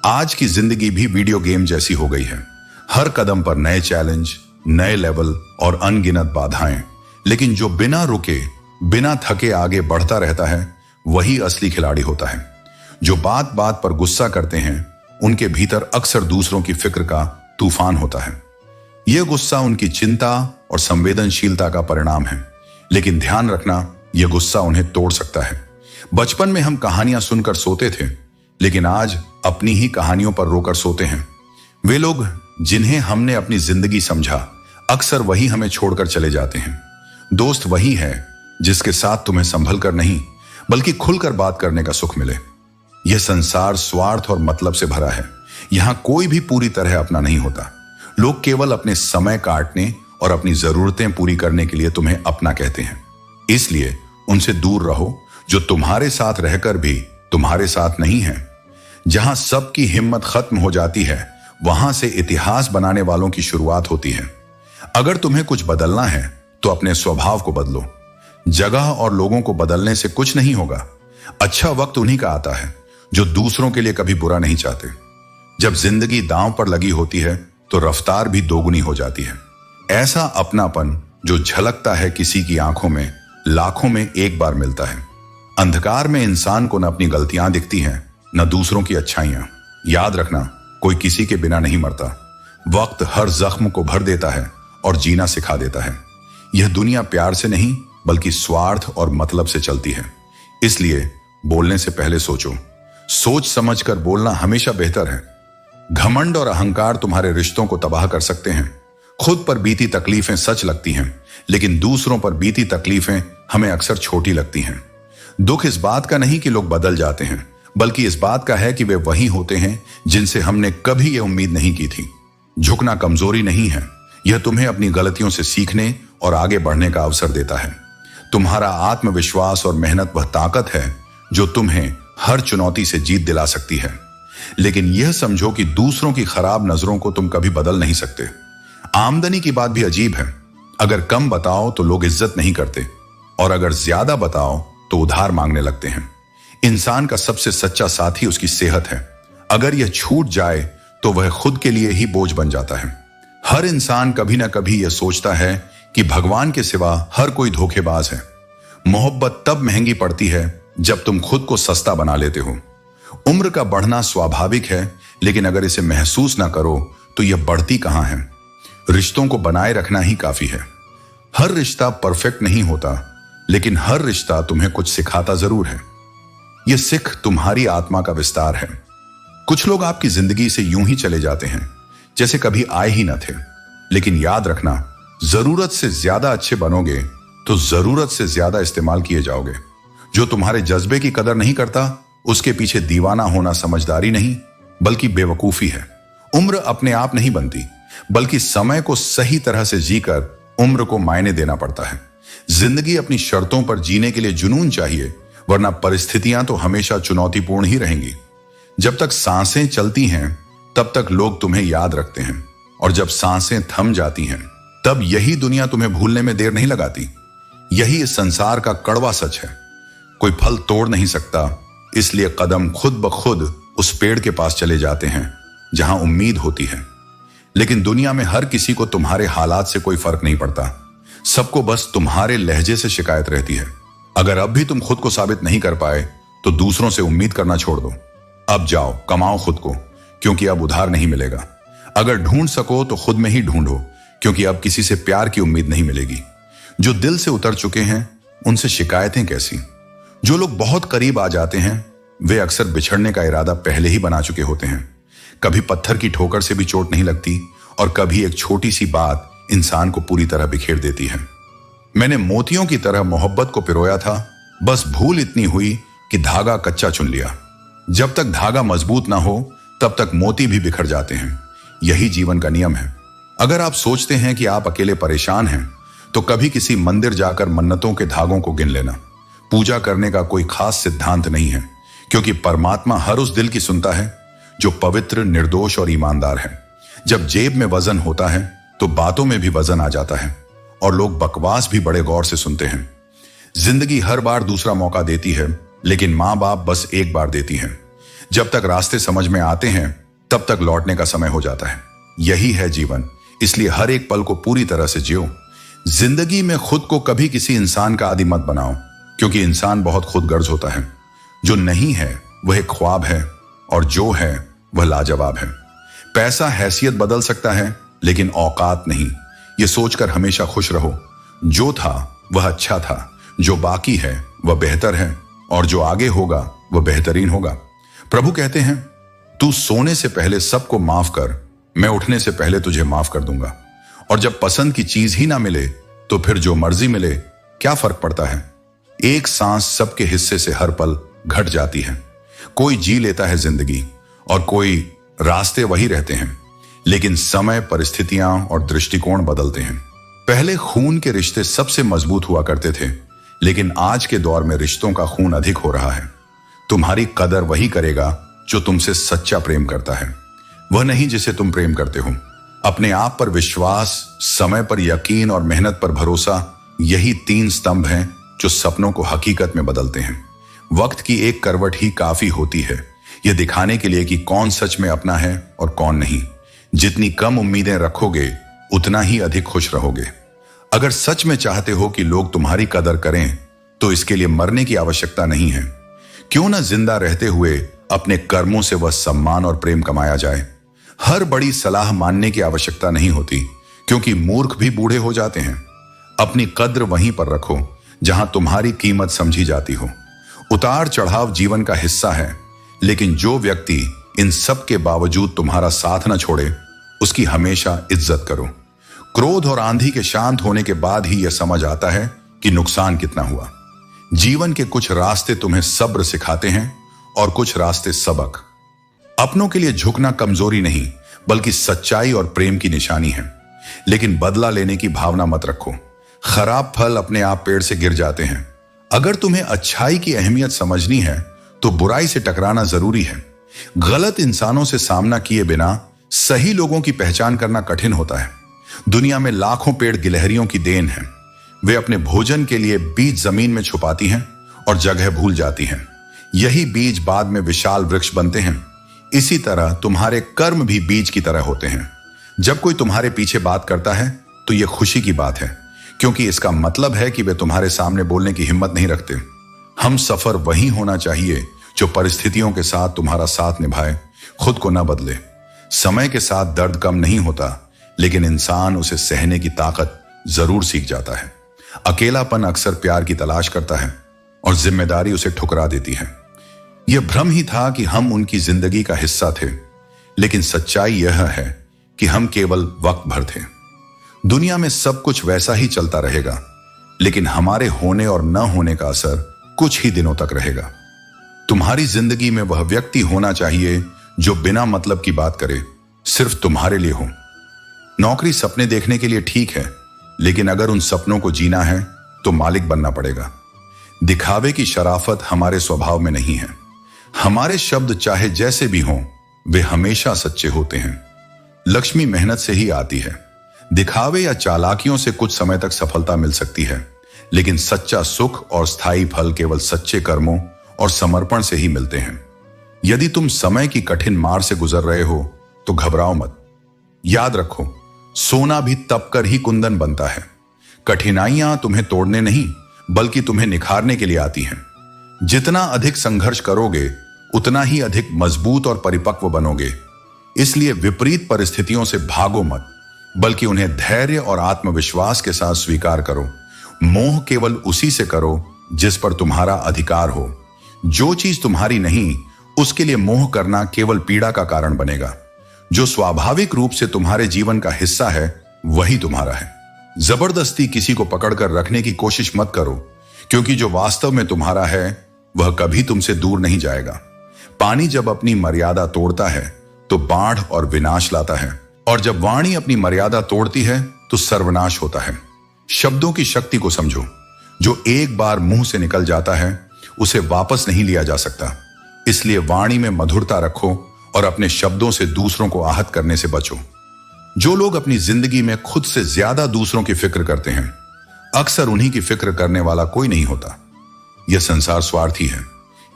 आज की जिंदगी भी वीडियो गेम जैसी हो गई है। हर कदम पर नए चैलेंज, नए लेवल और अनगिनत बाधाएं, लेकिन जो बिना रुके बिना थके आगे बढ़ता रहता है वही असली खिलाड़ी होता है। जो बात बात पर गुस्सा करते हैं उनके भीतर अक्सर दूसरों की फिक्र का तूफान होता है। यह गुस्सा उनकी चिंता और संवेदनशीलता का परिणाम है, लेकिन ध्यान रखना यह गुस्सा उन्हें तोड़ सकता है। बचपन में हम कहानियां सुनकर सोते थे, लेकिन आज अपनी ही कहानियों पर रोकर सोते हैं। वे लोग जिन्हें हमने अपनी जिंदगी समझा अक्सर वही हमें छोड़कर चले जाते हैं। दोस्त वही है जिसके साथ तुम्हें संभल कर नहीं बल्कि खुलकर बात करने का सुख मिले। यह संसार स्वार्थ और मतलब से भरा है। यहां कोई भी पूरी तरह अपना नहीं होता। लोग केवल अपने समय काटने और अपनी जरूरतें पूरी करने के लिए तुम्हें अपना कहते हैं। इसलिए उनसे दूर रहो जो तुम्हारे साथ रहकर भी तुम्हारे साथ नहीं है। जहां सबकी हिम्मत खत्म हो जाती है वहां से इतिहास बनाने वालों की शुरुआत होती है। अगर तुम्हें कुछ बदलना है तो अपने स्वभाव को बदलो। जगह और लोगों को बदलने से कुछ नहीं होगा। अच्छा वक्त उन्हीं का आता है जो दूसरों के लिए कभी बुरा नहीं चाहते। जब जिंदगी दांव पर लगी होती है तो रफ्तार भी दोगुनी हो जाती है। ऐसा अपनापन जो झलकता है किसी की आंखों में लाखों में एक बार मिलता है। अंधकार में इंसान को न अपनी गलतियां दिखती हैं न दूसरों की अच्छाइयां। याद रखना, कोई किसी के बिना नहीं मरता। वक्त हर जख्म को भर देता है और जीना सिखा देता है। यह दुनिया प्यार से नहीं बल्कि स्वार्थ और मतलब से चलती है। इसलिए बोलने से पहले सोचो। सोच समझकर बोलना हमेशा बेहतर है। घमंड और अहंकार तुम्हारे रिश्तों को तबाह कर सकते हैं। खुद पर बीती तकलीफें सच लगती हैं, लेकिन दूसरों पर बीती तकलीफें हमें अक्सर छोटी लगती हैं। दुख इस बात का नहीं कि लोग बदल जाते हैं, बल्कि इस बात का है कि वे वही होते हैं जिनसे हमने कभी ये उम्मीद नहीं की थी। झुकना कमजोरी नहीं है, यह तुम्हें अपनी गलतियों से सीखने और आगे बढ़ने का अवसर देता है। तुम्हारा आत्मविश्वास और मेहनत वह ताकत है जो तुम्हें हर चुनौती से जीत दिला सकती है। लेकिन यह समझो कि दूसरों की खराब नजरों को तुम कभी बदल नहीं सकते। आमदनी की बात भी अजीब है। अगर कम बताओ तो लोग इज्जत नहीं करते, और अगर ज्यादा बताओ तो उधार मांगने लगते हैं। इंसान का सबसे सच्चा साथी उसकी सेहत है। अगर यह छूट जाए तो वह खुद के लिए ही बोझ बन जाता है। हर इंसान कभी ना कभी यह सोचता है कि भगवान के सिवा हर कोई धोखेबाज है। मोहब्बत तब महंगी पड़ती है जब तुम खुद को सस्ता बना लेते हो। उम्र का बढ़ना स्वाभाविक है, लेकिन अगर इसे महसूस ना करो तो यह बढ़ती कहां है। रिश्तों को बनाए रखना ही काफी है। हर रिश्ता परफेक्ट नहीं होता, लेकिन हर रिश्ता तुम्हें कुछ सिखाता जरूर है। यह सिख तुम्हारी आत्मा का विस्तार है। कुछ लोग आपकी जिंदगी से यूं ही चले जाते हैं जैसे कभी आए ही न थे। लेकिन याद रखना, जरूरत से ज्यादा अच्छे बनोगे तो जरूरत से ज्यादा इस्तेमाल किए जाओगे। जो तुम्हारे जज्बे की कदर नहीं करता उसके पीछे दीवाना होना समझदारी नहीं बल्कि बेवकूफी है। उम्र अपने आप नहीं बनती, बल्कि समय को सही तरह से जीकर उम्र को मायने देना पड़ता है। जिंदगी अपनी शर्तों पर जीने के लिए जुनून चाहिए, वरना परिस्थितियां तो हमेशा चुनौतीपूर्ण ही रहेंगी। जब तक सांसें चलती हैं तब तक लोग तुम्हें याद रखते हैं, और जब सांसें थम जाती हैं तब यही दुनिया तुम्हें भूलने में देर नहीं लगाती। यही इस संसार का कड़वा सच है। कोई फल तोड़ नहीं सकता, इसलिए कदम खुद ब खुद उस पेड़ के पास चले जाते हैं जहां उम्मीद होती है। लेकिन दुनिया में हर किसी को तुम्हारे हालात से कोई फर्क नहीं पड़ता। सबको बस तुम्हारे लहजे से शिकायत रहती है। अगर अब भी तुम खुद को साबित नहीं कर पाए तो दूसरों से उम्मीद करना छोड़ दो। अब जाओ, कमाओ खुद को, क्योंकि अब उधार नहीं मिलेगा। अगर ढूंढ सको तो खुद में ही ढूंढो, क्योंकि अब किसी से प्यार की उम्मीद नहीं मिलेगी। जो दिल से उतर चुके हैं उनसे शिकायतें कैसी। जो लोग बहुत करीब आ जाते हैं वे अक्सर बिछड़ने का इरादा पहले ही बना चुके होते हैं। कभी पत्थर की ठोकर से भी चोट नहीं लगती, और कभी एक छोटी सी बात इंसान को पूरी तरह बिखेर देती है। मैंने मोतियों की तरह मोहब्बत को पिरोया था, बस भूल इतनी हुई कि धागा कच्चा चुन लिया। जब तक धागा मजबूत ना हो तब तक मोती भी बिखर जाते हैं। यही जीवन का नियम है। अगर आप सोचते हैं कि आप अकेले परेशान हैं तो कभी किसी मंदिर जाकर मन्नतों के धागों को गिन लेना। पूजा करने का कोई खास सिद्धांत नहीं है, क्योंकि परमात्मा हर उस दिल की सुनता है जो पवित्र, निर्दोष और ईमानदार है। जब जेब में वजन होता है तो बातों में भी वजन आ जाता है, और लोग बकवास भी बड़े गौर से सुनते हैं। जिंदगी हर बार दूसरा मौका देती है, लेकिन माँ बाप बस एक बार देती हैं। जब तक रास्ते समझ में आते हैं तब तक लौटने का समय हो जाता है। यही है जीवन, इसलिए हर एक पल को पूरी तरह से जियो। जिंदगी में खुद को कभी किसी इंसान का आदी मत बनाओ, क्योंकि इंसान बहुत खुदगर्ज होता है। जो नहीं है वह एक ख्वाब है, और जो है वह लाजवाब है। पैसा हैसियत बदल सकता है, लेकिन औकात नहीं। यह सोचकर हमेशा खुश रहो, जो था वह अच्छा था, जो बाकी है वह बेहतर है, और जो आगे होगा वह बेहतरीन होगा। प्रभु कहते हैं, तू सोने से पहले सबको माफ कर, मैं उठने से पहले तुझे माफ कर दूंगा। और जब पसंद की चीज ही ना मिले तो फिर जो मर्जी मिले, क्या फर्क पड़ता है। एक सांस सबके हिस्से से हर पल घट जाती है। कोई जी लेता है जिंदगी, और कोई रास्ते वही रहते हैं, लेकिन समय, परिस्थितियां और दृष्टिकोण बदलते हैं। पहले खून के रिश्ते सबसे मजबूत हुआ करते थे, लेकिन आज के दौर में रिश्तों का खून अधिक हो रहा है। तुम्हारी कदर वही करेगा जो तुमसे सच्चा प्रेम करता है, वह नहीं जिसे तुम प्रेम करते हो। अपने आप पर विश्वास, समय पर यकीन और मेहनत पर भरोसा, यही 3 स्तंभ हैं जो सपनों को हकीकत में बदलते हैं। वक्त की एक करवट ही काफी होती है यह दिखाने के लिए कि कौन सच में अपना है और कौन नहीं। जितनी कम उम्मीदें रखोगे उतना ही अधिक खुश रहोगे। अगर सच में चाहते हो कि लोग तुम्हारी कदर करें तो इसके लिए मरने की आवश्यकता नहीं है। क्यों न जिंदा रहते हुए अपने कर्मों से वह सम्मान और प्रेम कमाया जाए। हर बड़ी सलाह मानने की आवश्यकता नहीं होती, क्योंकि मूर्ख भी बूढ़े हो जाते हैं। अपनी कद्र वहीं पर रखो जहां तुम्हारी कीमत समझी जाती हो। उतार चढ़ाव जीवन का हिस्सा है, लेकिन जो व्यक्ति इन सब के बावजूद तुम्हारा साथ न छोड़े उसकी हमेशा इज्जत करो। क्रोध और आंधी के शांत होने के बाद ही यह समझ आता है कि नुकसान कितना हुआ। जीवन के कुछ रास्ते तुम्हें सब्र सिखाते हैं और कुछ रास्ते सबक। अपनों के लिए झुकना कमजोरी नहीं, बल्कि सच्चाई और प्रेम की निशानी है। लेकिन बदला लेने की भावना मत रखो। खराब फल अपने आप पेड़ से गिर जाते हैं। अगर तुम्हें अच्छाई की अहमियत समझनी है तो बुराई से टकराना जरूरी है। गलत इंसानों से सामना किए बिना सही लोगों की पहचान करना कठिन होता है। दुनिया में लाखों पेड़ गिलहरियों की देन है। वे अपने भोजन के लिए बीज जमीन में छुपाती हैं और जगह भूल जाती हैं। यही बीज बाद में विशाल वृक्ष बनते हैं। इसी तरह तुम्हारे कर्म भी बीज की तरह होते हैं। जब कोई तुम्हारे पीछे बात करता है तो यह खुशी की बात है, क्योंकि इसका मतलब है कि वे तुम्हारे सामने बोलने की हिम्मत नहीं रखते। हम सफर वही होना चाहिए जो परिस्थितियों के साथ तुम्हारा साथ निभाए, खुद को न बदले। समय के साथ दर्द कम नहीं होता, लेकिन इंसान उसे सहने की ताकत जरूर सीख जाता है। अकेलापन अक्सर प्यार की तलाश करता है और जिम्मेदारी उसे ठुकरा देती है। यह भ्रम ही था कि हम उनकी जिंदगी का हिस्सा थे, लेकिन सच्चाई यह है कि हम केवल वक्त भर थे। दुनिया में सब कुछ वैसा ही चलता रहेगा, लेकिन हमारे होने और न होने का असर कुछ ही दिनों तक रहेगा। तुम्हारी जिंदगी में वह व्यक्ति होना चाहिए जो बिना मतलब की बात करे, सिर्फ तुम्हारे लिए हो। नौकरी सपने देखने के लिए ठीक है, लेकिन अगर उन सपनों को जीना है तो मालिक बनना पड़ेगा। दिखावे की शराफत हमारे स्वभाव में नहीं है। हमारे शब्द चाहे जैसे भी हों, वे हमेशा सच्चे होते हैं। लक्ष्मी मेहनत से ही आती है। दिखावे या चालाकियों से कुछ समय तक सफलता मिल सकती है, लेकिन सच्चा सुख और स्थायी फल केवल सच्चे कर्मों और समर्पण से ही मिलते हैं। यदि तुम समय की कठिन मार से गुजर रहे हो तो घबराओ मत। याद रखो, सोना भी तप कर ही कुंदन बनता है। कठिनाइयां तुम्हें तोड़ने नहीं बल्कि तुम्हें निखारने के लिए आती हैं। जितना अधिक संघर्ष करोगे उतना ही अधिक मजबूत और परिपक्व बनोगे। इसलिए विपरीत परिस्थितियों से भागो मत, बल्कि उन्हें धैर्य और आत्मविश्वास के साथ स्वीकार करो। मोह केवल उसी से करो जिस पर तुम्हारा अधिकार हो। जो चीज तुम्हारी नहीं उसके लिए मोह करना केवल पीड़ा का कारण बनेगा। जो स्वाभाविक रूप से तुम्हारे जीवन का हिस्सा है वही तुम्हारा है। जबरदस्ती किसी को पकड़कर रखने की कोशिश मत करो, क्योंकि जो वास्तव में तुम्हारा है वह कभी तुमसे दूर नहीं जाएगा। पानी जब अपनी मर्यादा तोड़ता है तो बाढ़ और विनाश लाता है, और जब वाणी अपनी मर्यादा तोड़ती है तो सर्वनाश होता है। शब्दों की शक्ति को समझो। जो एक बार मुंह से निकल जाता है उसे वापस नहीं लिया जा सकता। इसलिए वाणी में मधुरता रखो और अपने शब्दों से दूसरों को आहत करने से बचो। जो लोग अपनी जिंदगी में खुद से ज्यादा दूसरों की फिक्र करते हैं, अक्सर उन्हीं की फिक्र करने वाला कोई नहीं होता। यह संसार स्वार्थी है।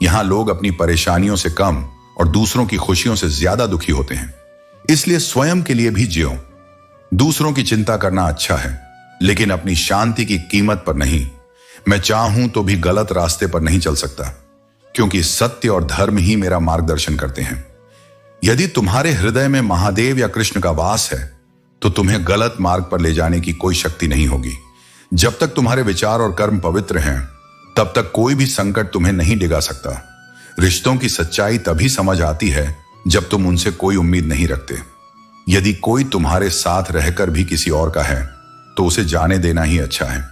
यहां लोग अपनी परेशानियों से कम और दूसरों की खुशियों से ज्यादा दुखी होते हैं। इसलिए स्वयं के लिए भी जियो। दूसरों की चिंता करना अच्छा है, लेकिन अपनी शांति की कीमत पर नहीं। मैं चाहूं तो भी गलत रास्ते पर नहीं चल सकता, क्योंकि सत्य और धर्म ही मेरा मार्गदर्शन करते हैं। यदि तुम्हारे हृदय में महादेव या कृष्ण का वास है तो तुम्हें गलत मार्ग पर ले जाने की कोई शक्ति नहीं होगी। जब तक तुम्हारे विचार और कर्म पवित्र हैं, तब तक कोई भी संकट तुम्हें नहीं डिगा सकता। रिश्तों की सच्चाई तभी समझ आती है जब तुम उनसे कोई उम्मीद नहीं रखते। यदि कोई तुम्हारे साथ रहकर भी किसी और का है तो उसे जाने देना ही अच्छा है।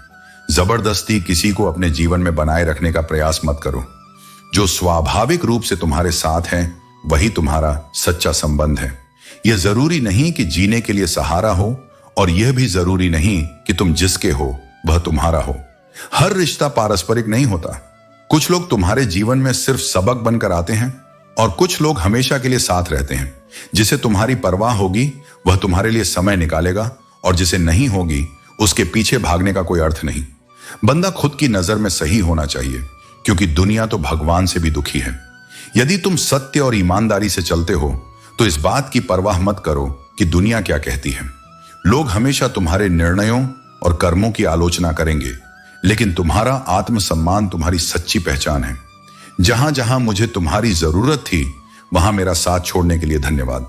जबरदस्ती किसी को अपने जीवन में बनाए रखने का प्रयास मत करो। जो स्वाभाविक रूप से तुम्हारे साथ है वही तुम्हारा सच्चा संबंध है। यह जरूरी नहीं कि जीने के लिए सहारा हो, और यह भी जरूरी नहीं कि तुम जिसके हो वह तुम्हारा हो। हर रिश्ता पारस्परिक नहीं होता। कुछ लोग तुम्हारे जीवन में सिर्फ सबक बनकर आते हैं, और कुछ लोग हमेशा के लिए साथ रहते हैं। जिसे तुम्हारी परवाह होगी वह तुम्हारे लिए समय निकालेगा, और जिसे नहीं होगी उसके पीछे भागने का कोई अर्थ नहीं। बंदा खुद की नजर में सही होना चाहिए, क्योंकि दुनिया तो भगवान से भी दुखी है। यदि तुम सत्य और ईमानदारी से चलते हो तो इस बात की परवाह मत करो कि दुनिया क्या कहती है। लोग हमेशा तुम्हारे निर्णयों और कर्मों की आलोचना करेंगे, लेकिन तुम्हारा आत्मसम्मान तुम्हारी सच्ची पहचान है। जहां जहां मुझे तुम्हारी जरूरत थी वहां मेरा साथ छोड़ने के लिए धन्यवाद।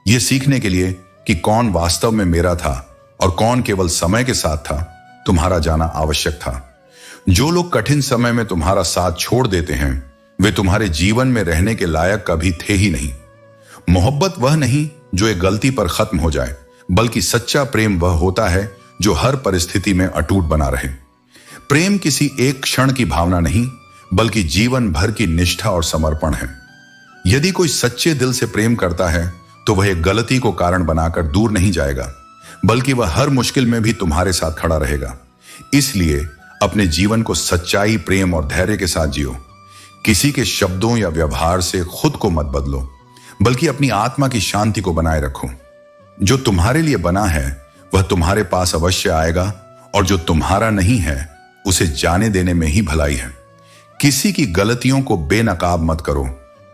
यह सीखने के लिए कि कौन वास्तव में मेरा था और कौन केवल समय के साथ था, तुम्हारा जाना आवश्यक था। जो लोग कठिन समय में तुम्हारा साथ छोड़ देते हैं वे तुम्हारे जीवन में रहने के लायक कभी थे ही नहीं। मोहब्बत वह नहीं जो एक गलती पर खत्म हो जाए, बल्कि सच्चा प्रेम वह होता है जो हर परिस्थिति में अटूट बना रहे। प्रेम किसी एक क्षण की भावना नहीं, बल्कि जीवन भर की निष्ठा और समर्पण है। यदि कोई सच्चे दिल से प्रेम करता है तो वह एक गलती को कारण बनाकर दूर नहीं जाएगा, बल्कि वह हर मुश्किल में भी तुम्हारे साथ खड़ा रहेगा। इसलिए अपने जीवन को सच्चाई, प्रेम और धैर्य के साथ जियो। किसी के शब्दों या व्यवहार से खुद को मत बदलो, बल्कि अपनी आत्मा की शांति को बनाए रखो। जो तुम्हारे लिए बना है वह तुम्हारे पास अवश्य आएगा, और जो तुम्हारा नहीं है उसे जाने देने में ही भलाई है। किसी की गलतियों को बेनकाब मत करो,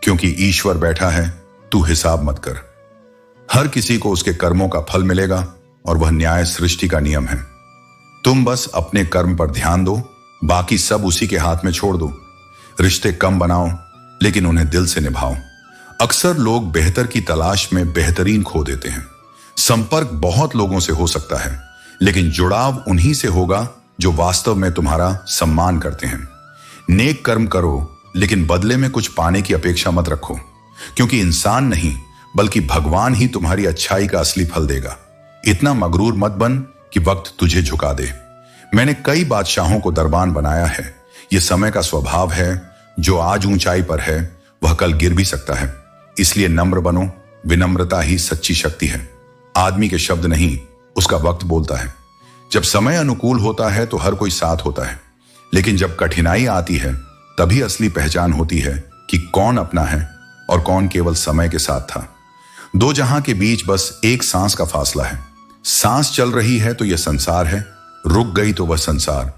क्योंकि ईश्वर बैठा है, तू हिसाब मत कर। हर किसी को उसके कर्मों का फल मिलेगा, और वह न्याय सृष्टि का नियम है। तुम बस अपने कर्म पर ध्यान दो, बाकी सब उसी के हाथ में छोड़ दो। रिश्ते कम बनाओ, लेकिन उन्हें दिल से निभाओ। अक्सर लोग बेहतर की तलाश में बेहतरीन खो देते हैं। संपर्क बहुत लोगों से हो सकता है, लेकिन जुड़ाव उन्हीं से होगा जो वास्तव में तुम्हारा सम्मान करते हैं। नेक कर्म करो, लेकिन बदले में कुछ पाने की अपेक्षा मत रखो, क्योंकि इंसान नहीं बल्कि भगवान ही तुम्हारी अच्छाई का असली फल देगा। इतना मगरूर मत बन कि वक्त तुझे झुका दे। मैंने कई बादशाहों को दरबान बनाया है। यह समय का स्वभाव है। जो आज ऊंचाई पर है वह कल गिर भी सकता है। इसलिए नम्र बनो। विनम्रता ही सच्ची शक्ति है। आदमी के शब्द नहीं, उसका वक्त बोलता है। जब समय अनुकूल होता है तो हर कोई साथ होता है, लेकिन जब कठिनाई आती है तभी असली पहचान होती है कि कौन अपना है और कौन केवल समय के साथ था। दो जहां के बीच बस एक सांस का फासला है। सांस चल रही है तो यह संसार है, रुक गई तो वह संसार।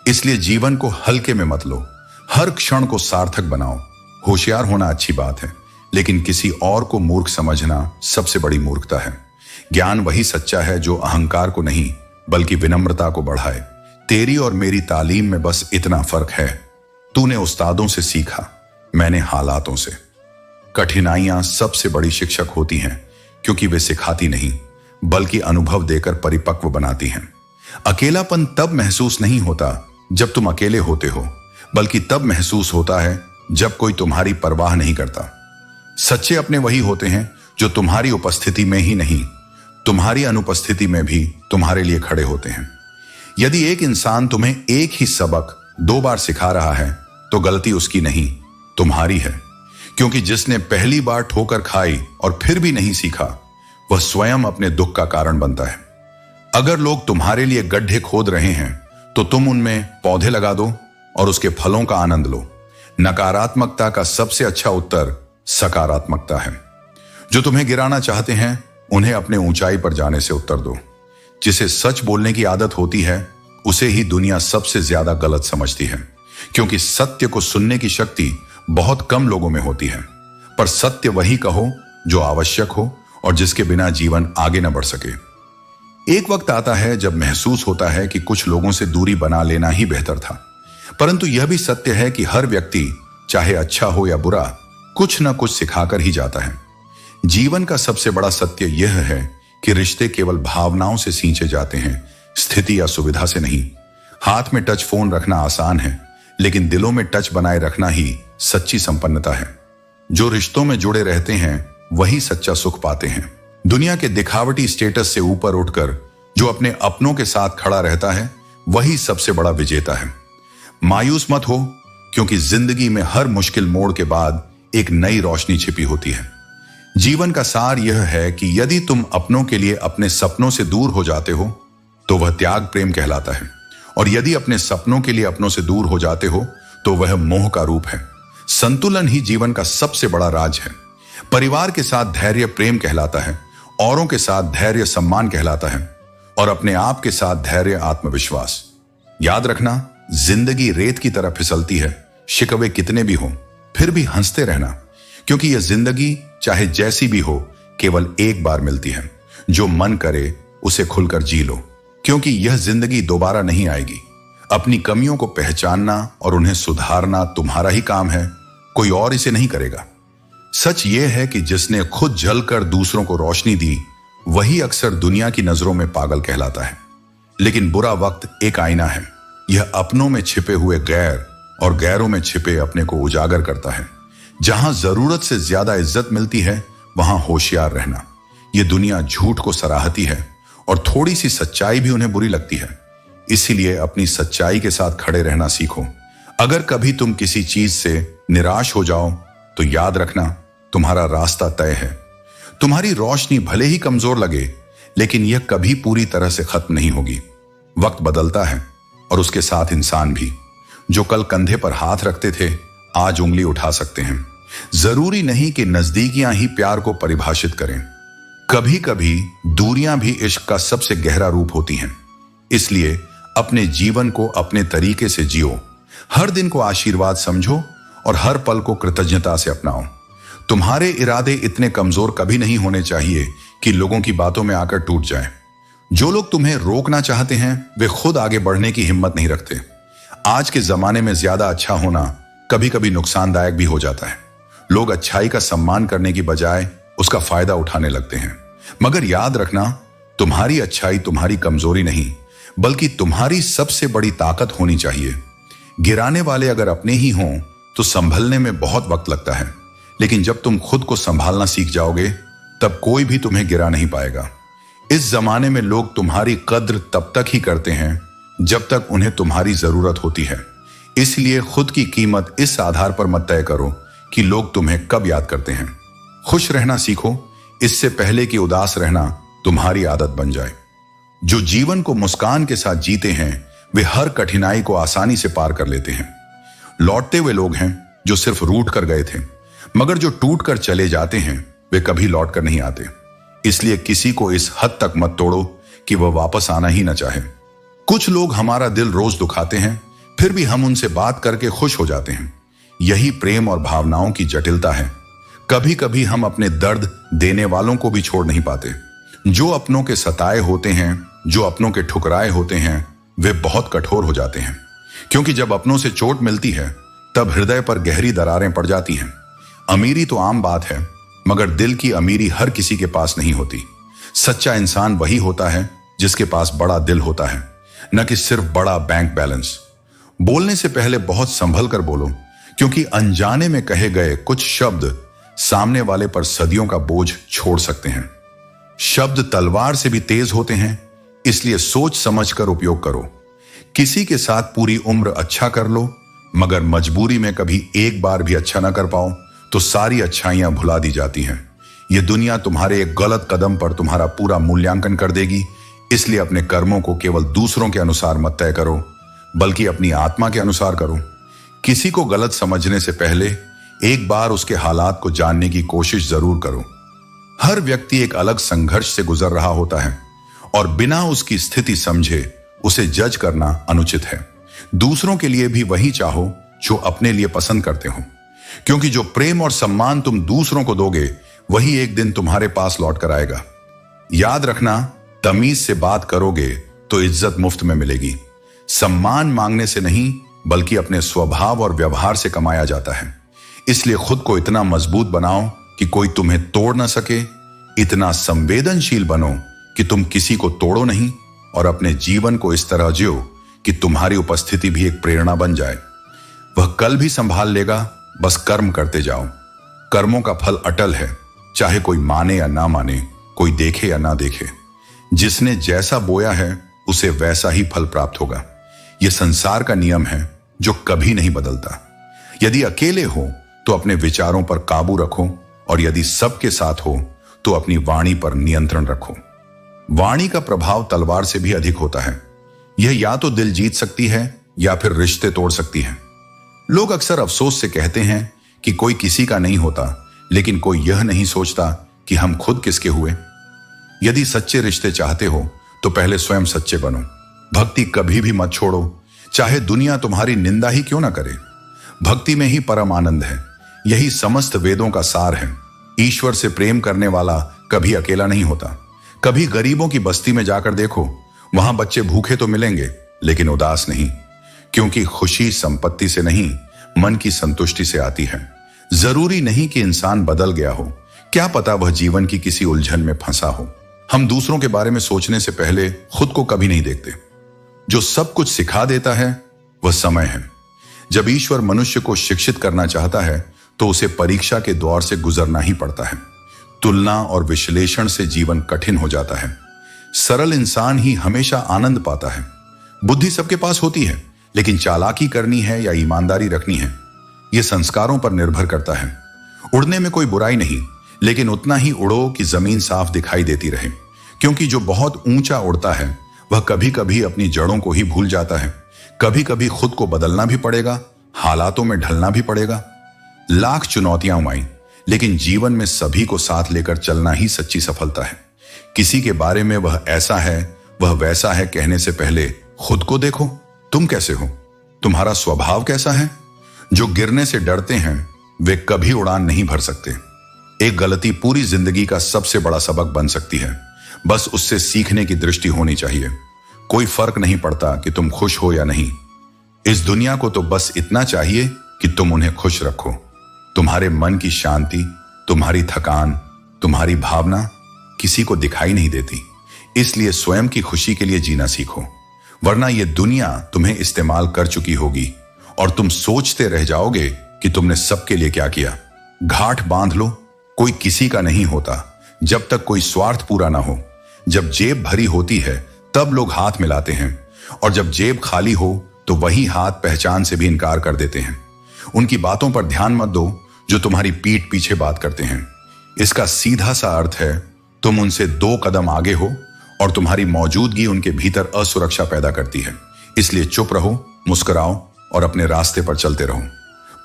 इसलिए जीवन को हल्के में मत लो, हर क्षण को सार्थक बनाओ। होशियार होना अच्छी बात है, लेकिन किसी और को मूर्ख समझना सबसे बड़ी मूर्खता है। ज्ञान वही सच्चा है जो अहंकार को नहीं बल्कि विनम्रता को बढ़ाए। तेरी और मेरी तालीम में बस इतना फर्क है, तूने उस्तादों से सीखा, मैंने हालातों से। कठिनाइयां सबसे बड़ी शिक्षक होती हैं क्योंकि वे सिखाती नहीं बल्कि अनुभव देकर परिपक्व बनाती हैं। अकेलापन तब महसूस नहीं होता जब तुम अकेले होते हो, बल्कि तब महसूस होता है जब कोई तुम्हारी परवाह नहीं करता। सच्चे अपने वही होते हैं जो तुम्हारी उपस्थिति में ही नहीं, तुम्हारी अनुपस्थिति में भी तुम्हारे लिए खड़े होते हैं। यदि एक इंसान तुम्हें एक ही सबक 2 बार सिखा रहा है तो गलती उसकी नहीं, तुम्हारी है। क्योंकि जिसने पहली बार ठोकर खाई और फिर भी नहीं सीखा, वह स्वयं अपने दुख का कारण बनता है। अगर लोग तुम्हारे लिए गड्ढे खोद रहे हैं तो तुम उनमें पौधे लगा दो और उसके फलों का आनंद लो। नकारात्मकता का सबसे अच्छा उत्तर सकारात्मकता है। जो तुम्हें गिराना चाहते हैं उन्हें अपने ऊंचाई पर जाने से उत्तर दो। जिसे सच बोलने की आदत होती है उसे ही दुनिया सबसे ज्यादा गलत समझती है, क्योंकि सत्य को सुनने की शक्ति बहुत कम लोगों में होती है। पर सत्य वही कहो जो आवश्यक हो और जिसके बिना जीवन आगे न बढ़ सके। एक वक्त आता है जब महसूस होता है कि कुछ लोगों से दूरी बना लेना ही बेहतर था, परंतु यह भी सत्य है कि हर व्यक्ति चाहे अच्छा हो या बुरा कुछ न कुछ सिखाकर ही जाता है। जीवन का सबसे बड़ा सत्य यह है कि रिश्ते केवल भावनाओं से सींचे जाते हैं, स्थिति या सुविधा से नहीं। हाथ में टच फोन रखना आसान है, लेकिन दिलों में टच बनाए रखना ही सच्ची संपन्नता है। जो रिश्तों में जुड़े रहते हैं वही सच्चा सुख पाते हैं। दुनिया के दिखावटी स्टेटस से ऊपर उठकर जो अपने अपनों के साथ खड़ा रहता है वही सबसे बड़ा विजेता है। मायूस मत हो, क्योंकि जिंदगी में हर मुश्किल मोड़ के बाद एक नई रोशनी छिपी होती है। जीवन का सार यह है कि यदि तुम अपनों के लिए अपने सपनों से दूर हो जाते हो तो वह त्याग प्रेम कहलाता है, और यदि अपने सपनों के लिए अपनों से दूर हो जाते हो तो वह मोह का रूप है। संतुलन ही जीवन का सबसे बड़ा राज है। परिवार के साथ धैर्य प्रेम कहलाता है, औरों के साथ धैर्य सम्मान कहलाता है, और अपने आप के साथ धैर्य आत्मविश्वास। याद रखना, जिंदगी रेत की तरह फिसलती है। शिकवे कितने भी हो फिर भी हंसते रहना, क्योंकि यह जिंदगी चाहे जैसी भी हो केवल एक बार मिलती है। जो मन करे उसे खुलकर जी लो, क्योंकि यह जिंदगी दोबारा नहीं आएगी। अपनी कमियों को पहचानना और उन्हें सुधारना तुम्हारा ही काम है, कोई और इसे नहीं करेगा। सच यह है कि जिसने खुद जलकर दूसरों को रोशनी दी वही अक्सर दुनिया की नजरों में पागल कहलाता है। लेकिन बुरा वक्त एक आईना है, यह अपनों में छिपे हुए गैर और गैरों में छिपे अपने को उजागर करता है। जहां जरूरत से ज्यादा इज्जत मिलती है वहां होशियार रहना। यह दुनिया झूठ को सराहती है और थोड़ी सी सच्चाई भी उन्हें बुरी लगती है। इसीलिए अपनी सच्चाई के साथ खड़े रहना सीखो। अगर कभी तुम किसी चीज से निराश हो जाओ तो याद रखना, तुम्हारा रास्ता तय है। तुम्हारी रोशनी भले ही कमजोर लगे, लेकिन यह कभी पूरी तरह से खत्म नहीं होगी। वक्त बदलता है और उसके साथ इंसान भी। जो कल कंधे पर हाथ रखते थे आज उंगली उठा सकते हैं। जरूरी नहीं कि नजदीकियां ही प्यार को परिभाषित करें, कभी कभी दूरियां भी इश्क का सबसे गहरा रूप होती हैं। इसलिए अपने जीवन को अपने तरीके से जियो, हर दिन को आशीर्वाद समझो और हर पल को कृतज्ञता से अपनाओ। तुम्हारे इरादे इतने कमजोर कभी नहीं होने चाहिए कि लोगों की बातों में आकर टूट जाएं। जो लोग तुम्हें रोकना चाहते हैं वे खुद आगे बढ़ने की हिम्मत नहीं रखते। आज के जमाने में ज्यादा अच्छा होना कभी कभी नुकसानदायक भी हो जाता है। लोग अच्छाई का सम्मान करने की बजाय उसका फायदा उठाने लगते हैं। मगर याद रखना, तुम्हारी अच्छाई तुम्हारी कमजोरी नहीं बल्कि तुम्हारी सबसे बड़ी ताकत होनी चाहिए। गिराने वाले अगर अपने ही हों तो संभलने में बहुत वक्त लगता है, लेकिन जब तुम खुद को संभालना सीख जाओगे तब कोई भी तुम्हें गिरा नहीं पाएगा। इस जमाने में लोग तुम्हारी कद्र तब तक ही करते हैं जब तक उन्हें तुम्हारी जरूरत होती है। इसलिए खुद की कीमत इस आधार पर मत तय करो कि लोग तुम्हें कब याद करते हैं। खुश रहना सीखो, इससे पहले कि उदास रहना तुम्हारी आदत बन जाए। जो जीवन को मुस्कान के साथ जीते हैं वे हर कठिनाई को आसानी से पार कर लेते हैं। लौटते हुए लोग हैं जो सिर्फ रूठ कर गए थे, मगर जो टूट कर चले जाते हैं वे कभी लौट कर नहीं आते। इसलिए किसी को इस हद तक मत तोड़ो कि वह वापस आना ही न चाहे। कुछ लोग हमारा दिल रोज दुखाते हैं, फिर भी हम उनसे बात करके खुश हो जाते हैं। यही प्रेम और भावनाओं की जटिलता है। कभी कभी हम अपने दर्द देने वालों को भी छोड़ नहीं पाते। जो अपनों के सताए होते हैं, जो अपनों के ठुकराए होते हैं, वे बहुत कठोर हो जाते हैं, क्योंकि जब अपनों से चोट मिलती है तब हृदय पर गहरी दरारें पड़ जाती हैं। अमीरी तो आम बात है, मगर दिल की अमीरी हर किसी के पास नहीं होती। सच्चा इंसान वही होता है जिसके पास बड़ा दिल होता है, न कि सिर्फ बड़ा बैंक बैलेंस। बोलने से पहले बहुत संभल कर बोलो, क्योंकि अनजाने में कहे गए कुछ शब्द सामने वाले पर सदियों का बोझ छोड़ सकते हैं। शब्द तलवार से भी तेज होते हैं, इसलिए सोच समझकर उपयोग करो। किसी के साथ पूरी उम्र अच्छा कर लो, मगर मजबूरी में कभी एक बार भी अच्छा ना कर पाओ तो सारी अच्छाइयां भुला दी जाती हैं। यह दुनिया तुम्हारे एक गलत कदम पर तुम्हारा पूरा मूल्यांकन कर देगी। इसलिए अपने कर्मों को केवल दूसरों के अनुसार मत तय करो, बल्कि अपनी आत्मा के अनुसार करो। किसी को गलत समझने से पहले एक बार उसके हालात को जानने की कोशिश जरूर करो। हर व्यक्ति एक अलग संघर्ष से गुजर रहा होता है और बिना उसकी स्थिति समझे उसे जज करना अनुचित है। दूसरों के लिए भी वही चाहो जो अपने लिए पसंद करते हो, क्योंकि जो प्रेम और सम्मान तुम दूसरों को दोगे वही एक दिन तुम्हारे पास लौट कर आएगा। याद रखना, तमीज से बात करोगे तो इज्जत मुफ्त में मिलेगी। सम्मान मांगने से नहीं, बल्कि अपने स्वभाव और व्यवहार से कमाया जाता है। इसलिए खुद को इतना मजबूत बनाओ कि कोई तुम्हें तोड़ ना सके। इतना संवेदनशील बनो कि तुम किसी को तोड़ो नहीं, और अपने जीवन को इस तरह जियो कि तुम्हारी उपस्थिति भी एक प्रेरणा बन जाए। वह कल भी संभाल लेगा, बस कर्म करते जाओ। कर्मों का फल अटल है, चाहे कोई माने या ना माने, कोई देखे या ना देखे। जिसने जैसा बोया है उसे वैसा ही फल प्राप्त होगा। यह संसार का नियम है जो कभी नहीं बदलता। यदि अकेले हो तो अपने विचारों पर काबू रखो, और यदि सबके साथ हो तो अपनी वाणी पर नियंत्रण रखो। वाणी का प्रभाव तलवार से भी अधिक होता है। यह या तो दिल जीत सकती है या फिर रिश्ते तोड़ सकती है। लोग अक्सर अफसोस से कहते हैं कि कोई किसी का नहीं होता, लेकिन कोई यह नहीं सोचता कि हम खुद किसके हुए। यदि सच्चे रिश्ते चाहते हो तो पहले स्वयं सच्चे बनो। भक्ति कभी भी मत छोड़ो, चाहे दुनिया तुम्हारी निंदा ही क्यों ना करे। भक्ति में ही परम आनंद है। यही समस्त वेदों का सार है। ईश्वर से प्रेम करने वाला कभी अकेला नहीं होता। कभी गरीबों की बस्ती में जाकर देखो, वहां बच्चे भूखे तो मिलेंगे लेकिन उदास नहीं, क्योंकि खुशी संपत्ति से नहीं, मन की संतुष्टि से आती है। जरूरी नहीं कि इंसान बदल गया हो, क्या पता वह जीवन की किसी उलझन में फंसा हो। हम दूसरों के बारे में सोचने से पहले खुद को कभी नहीं देखते। जो सब कुछ सिखा देता है वह समय है। जब ईश्वर मनुष्य को शिक्षित करना चाहता है तो उसे परीक्षा के दौर से गुजरना ही पड़ता है। तुलना और विश्लेषण से जीवन कठिन हो जाता है। सरल इंसान ही हमेशा आनंद पाता है। बुद्धि सबके पास होती है, लेकिन चालाकी करनी है या ईमानदारी रखनी है, यह संस्कारों पर निर्भर करता है। उड़ने में कोई बुराई नहीं, लेकिन उतना ही उड़ो कि जमीन साफ दिखाई देती रहे, क्योंकि जो बहुत ऊंचा उड़ता है वह कभी कभी अपनी जड़ों को ही भूल जाता है। कभी कभी खुद को बदलना भी पड़ेगा, हालातों में ढलना भी पड़ेगा। लाख चुनौतियां आई, लेकिन जीवन में सभी को साथ लेकर चलना ही सच्ची सफलता है। किसी के बारे में वह ऐसा है, वह वैसा है कहने से पहले खुद को देखो, तुम कैसे हो, तुम्हारा स्वभाव कैसा है। जो गिरने से डरते हैं वे कभी उड़ान नहीं भर सकते। एक गलती पूरी जिंदगी का सबसे बड़ा सबक बन सकती है। बस उससे सीखने की दृष्टि होनी चाहिए। कोई फर्क नहीं पड़ता कि तुम खुश हो या नहीं। इस दुनिया को तो बस इतना चाहिए कि तुम उन्हें खुश रखो। तुम्हारे मन की शांति, तुम्हारी थकान, तुम्हारी भावना किसी को दिखाई नहीं देती। इसलिए स्वयं की खुशी के लिए जीना सीखो, वरना यह दुनिया तुम्हें इस्तेमाल कर चुकी होगी और तुम सोचते रह जाओगे कि तुमने सबके लिए क्या किया। घाट बांध लो, कोई किसी का नहीं होता जब तक कोई स्वार्थ पूरा ना हो। जब जेब भरी होती है तब लोग हाथ मिलाते हैं, और जब जेब खाली हो तो वही हाथ पहचान से भी इनकार कर देते हैं। उनकी बातों पर ध्यान मत दो जो तुम्हारी पीठ पीछे बात करते हैं। इसका सीधा सा अर्थ है तुम उनसे 2 कदम आगे हो और तुम्हारी मौजूदगी उनके भीतर असुरक्षा पैदा करती है। इसलिए चुप रहो, मुस्कुराओ और अपने रास्ते पर चलते रहो।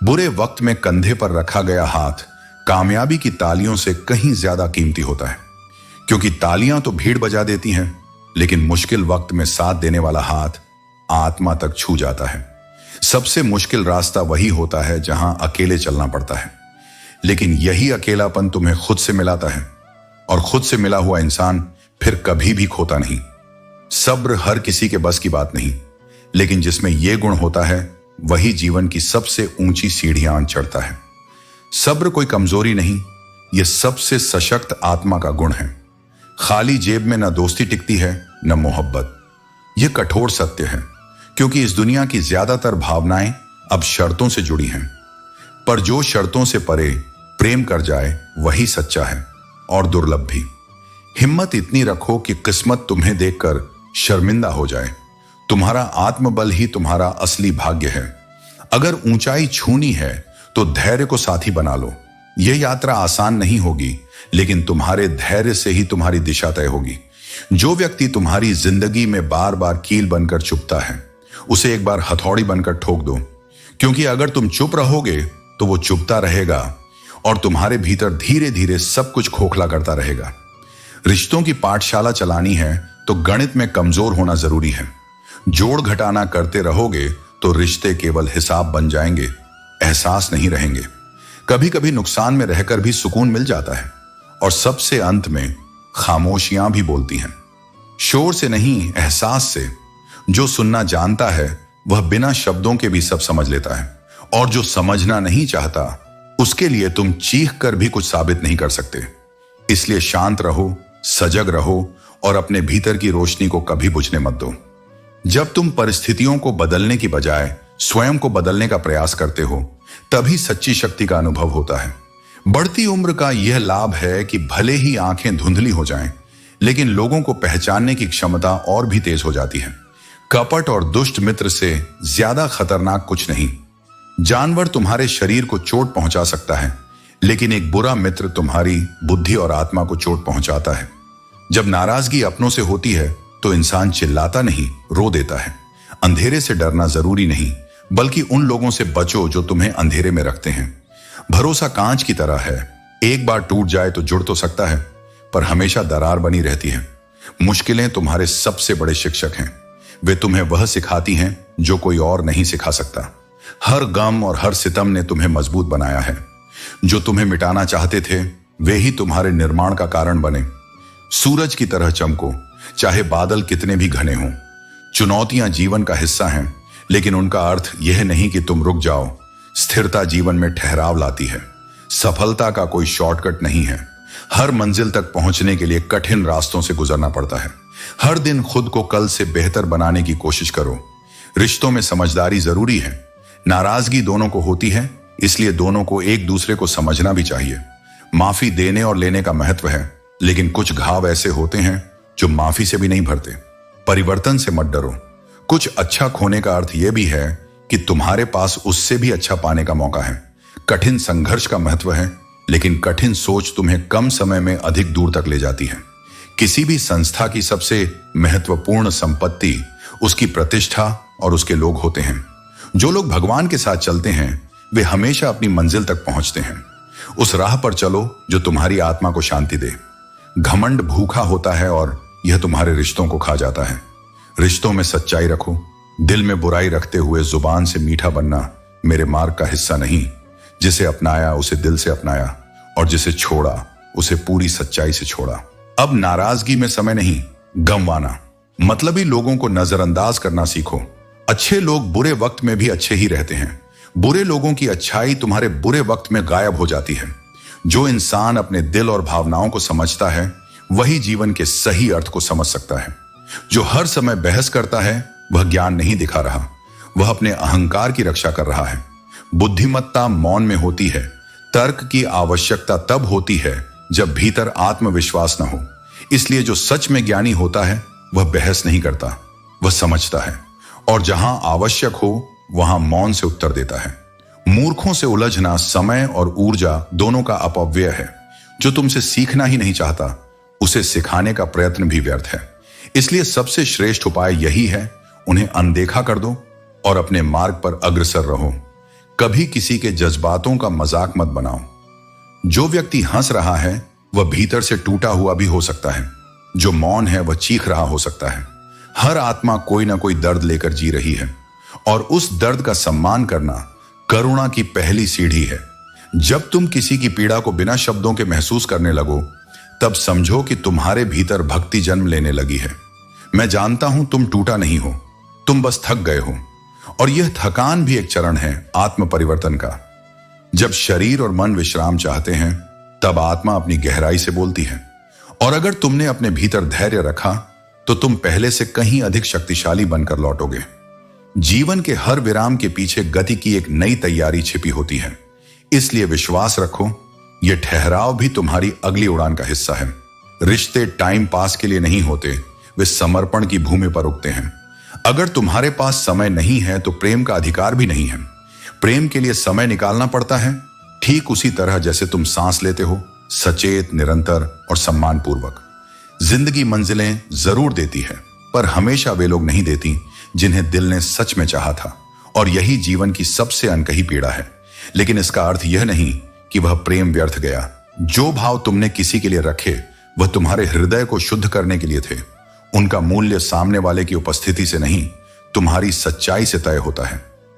बुरे वक्त में कंधे पर रखा गया हाथ कामयाबी की तालियों से कहीं ज्यादा कीमती होता है, क्योंकि तालियां तो भीड़ बजा देती हैं, लेकिन मुश्किल वक्त में साथ देने वाला हाथ आत्मा तक छू जाता है। सबसे मुश्किल रास्ता वही होता है जहां अकेले चलना पड़ता है, लेकिन यही अकेलापन तुम्हें खुद से मिलाता है, और खुद से मिला हुआ इंसान फिर कभी भी खोता नहीं। सब्र हर किसी के बस की बात नहीं, लेकिन जिसमें यह गुण होता है वही जीवन की सबसे ऊंची सीढ़ियां चढ़ता है। सब्र कोई कमजोरी नहीं, यह सबसे सशक्त आत्मा का गुण है। खाली जेब में न दोस्ती टिकती है न मोहब्बत। यह कठोर सत्य है, क्योंकि इस दुनिया की ज्यादातर भावनाएं अब शर्तों से जुड़ी हैं, पर जो शर्तों से परे प्रेम कर जाए वही सच्चा है और दुर्लभ भी। हिम्मत इतनी रखो कि किस्मत तुम्हें देखकर शर्मिंदा हो जाए। तुम्हारा आत्मबल ही तुम्हारा असली भाग्य है। अगर ऊंचाई छूनी है तो धैर्य को साथी बना लो। यह यात्रा आसान नहीं होगी, लेकिन तुम्हारे धैर्य से ही तुम्हारी दिशा तय होगी। जो व्यक्ति तुम्हारी जिंदगी में बार बार कील बनकर चुभता है, उसे एक बार हथौड़ी बनकर ठोक दो, क्योंकि अगर तुम चुप रहोगे तो वो चुभता रहेगा और तुम्हारे भीतर धीरे धीरे सब कुछ खोखला करता रहेगा। रिश्तों की पाठशाला चलानी है तो गणित में कमजोर होना जरूरी है। जोड़ घटाना करते रहोगे तो रिश्ते केवल हिसाब बन जाएंगे, एहसास नहीं रहेंगे। कभी कभी नुकसान में रहकर भी सुकून मिल जाता है, और सबसे अंत में खामोशियां भी बोलती हैं। शोर से नहीं, एहसास से। जो सुनना जानता है वह बिना शब्दों के भी सब समझ लेता है, और जो समझना नहीं चाहता उसके लिए तुम चीख कर भी कुछ साबित नहीं कर सकते। इसलिए शांत रहो, सजग रहो और अपने भीतर की रोशनी को कभी बुझने मत दो। जब तुम परिस्थितियों को बदलने की बजाय स्वयं को बदलने का प्रयास करते हो, तभी सच्ची शक्ति का अनुभव होता है। बढ़ती उम्र का यह लाभ है कि भले ही आंखें धुंधली हो जाएं, लेकिन लोगों को पहचानने की क्षमता और भी तेज हो जाती है। कपट और दुष्ट मित्र से ज्यादा खतरनाक कुछ नहीं। जानवर तुम्हारे शरीर को चोट पहुंचा सकता है, लेकिन एक बुरा मित्र तुम्हारी बुद्धि और आत्मा को चोट पहुंचाता है। जब नाराजगी अपनों से होती है तो इंसान चिल्लाता नहीं, रो देता है। अंधेरे से डरना जरूरी नहीं, बल्कि उन लोगों से बचो जो तुम्हें अंधेरे में रखते हैं। भरोसा कांच की तरह है, एक बार टूट जाए तो जुड़ तो सकता है, पर हमेशा दरार बनी रहती है। मुश्किलें तुम्हारे सबसे बड़े शिक्षक हैं। वे तुम्हें वह सिखाती हैं जो कोई और नहीं सिखा सकता। हर गम और हर सितम ने तुम्हें मजबूत बनाया है। जो तुम्हें मिटाना चाहते थे वे ही तुम्हारे निर्माण का कारण बने। सूरज की तरह चमको, चाहे बादल कितने भी घने हों। चुनौतियां जीवन का हिस्सा हैं, लेकिन उनका अर्थ यह नहीं कि तुम रुक जाओ। स्थिरता जीवन में ठहराव लाती है। सफलता का कोई शॉर्टकट नहीं है। हर मंजिल तक पहुंचने के लिए कठिन रास्तों से गुजरना पड़ता है। हर दिन खुद को कल से बेहतर बनाने की कोशिश करो। रिश्तों में समझदारी जरूरी है। नाराजगी दोनों को होती है, इसलिए दोनों को एक दूसरे को समझना भी चाहिए। माफी देने और लेने का महत्व है, लेकिन कुछ घाव ऐसे होते हैं जो माफी से भी नहीं भरते। परिवर्तन से मत डरो। कुछ अच्छा खोने का अर्थ यह भी है कि तुम्हारे पास उससे भी अच्छा पाने का मौका है। कठिन संघर्ष का महत्व है, लेकिन कठिन सोच तुम्हें कम समय में अधिक दूर तक ले जाती है। किसी भी संस्था की सबसे महत्वपूर्ण संपत्ति उसकी प्रतिष्ठा और उसके लोग होते हैं। जो लोग भगवान के साथ चलते हैं वे हमेशा अपनी मंजिल तक पहुंचते हैं। उस राह पर चलो जो तुम्हारी आत्मा को शांति दे। घमंड भूखा होता है और यह तुम्हारे रिश्तों को खा जाता है। रिश्तों में सच्चाई रखो। दिल में बुराई रखते हुए जुबान से मीठा बनना मेरे मार्ग का हिस्सा नहीं। जिसे अपनाया उसे दिल से अपनाया, और जिसे छोड़ा उसे पूरी सच्चाई से छोड़ा। अब नाराजगी में समय नहीं, गमवाना। मतलबी लोगों को नजरअंदाज करना सीखो। अच्छे लोग बुरे वक्त में भी अच्छे ही रहते हैं। बुरे लोगों की अच्छाई तुम्हारे बुरे वक्त में गायब हो जाती है। जो इंसान अपने दिल और भावनाओं को समझता है वही जीवन के सही अर्थ को समझ सकता है। जो हर समय बहस करता है वह ज्ञान नहीं दिखा रहा, वह अपने अहंकार की रक्षा कर रहा है। बुद्धिमत्ता मौन में होती है। तर्क की आवश्यकता तब होती है जब भीतर आत्मविश्वास न हो। इसलिए जो सच में ज्ञानी होता है वह बहस नहीं करता, वह समझता है, और जहां आवश्यक हो वहां मौन से उत्तर देता है। मूर्खों से उलझना समय और ऊर्जा दोनों का अपव्यय है। जो तुमसे सीखना ही नहीं चाहता उसे सिखाने का प्रयत्न भी व्यर्थ है। इसलिए सबसे श्रेष्ठ उपाय यही है, उन्हें अनदेखा कर दो और अपने मार्ग पर अग्रसर रहो। कभी किसी के जज्बातों का मजाक मत बनाओ। जो व्यक्ति हंस रहा है वह भीतर से टूटा हुआ भी हो सकता है। जो मौन है वह चीख रहा हो सकता है। हर आत्मा कोई ना कोई दर्द लेकर जी रही है और उस दर्द का सम्मान करना करुणा की पहली सीढ़ी है। जब तुम किसी की पीड़ा को बिना शब्दों के महसूस करने लगो, तब समझो कि तुम्हारे भीतर भक्ति जन्म लेने लगी है। मैं जानता हूं तुम टूटा नहीं हो, तुम बस थक गए हो। और यह थकान भी एक चरण है आत्म परिवर्तन का। जब शरीर और मन विश्राम चाहते हैं, तब आत्मा अपनी गहराई से बोलती है। और अगर तुमने अपने भीतर धैर्य रखा, तो तुम पहले से कहीं अधिक शक्तिशाली बनकर लौटोगे। जीवन के हर विराम के पीछे गति की एक नई तैयारी छिपी होती है। इसलिए विश्वास रखो, यह ठहराव भी तुम्हारी अगली उड़ान का हिस्सा है। रिश्ते टाइम पास के लिए नहीं होते, वे समर्पण की भूमि पर उगते हैं। अगर तुम्हारे पास समय नहीं है तो प्रेम का अधिकार भी नहीं है। प्रेम के लिए समय निकालना पड़ता है, ठीक उसी तरह जैसे तुम सांस लेते हो, सचेत, निरंतर और सम्मानपूर्वक। जिंदगी मंजिलें जरूर देती है, पर हमेशा वे लोग नहीं देती जिन्हें दिल ने सच में चाहा था। और यही जीवन की सबसे अनकही पीड़ा है। लेकिन इसका अर्थ यह नहीं कि वह प्रेम व्यर्थ गया। जो भाव तुमने किसी के लिए रखे, वह तुम्हारे हृदय को शुद्ध करने के लिए थे। उनका मूल्य सामने वाले की उपस्थिति से नहीं, तुम्हारी सच्चाई से तय होता है।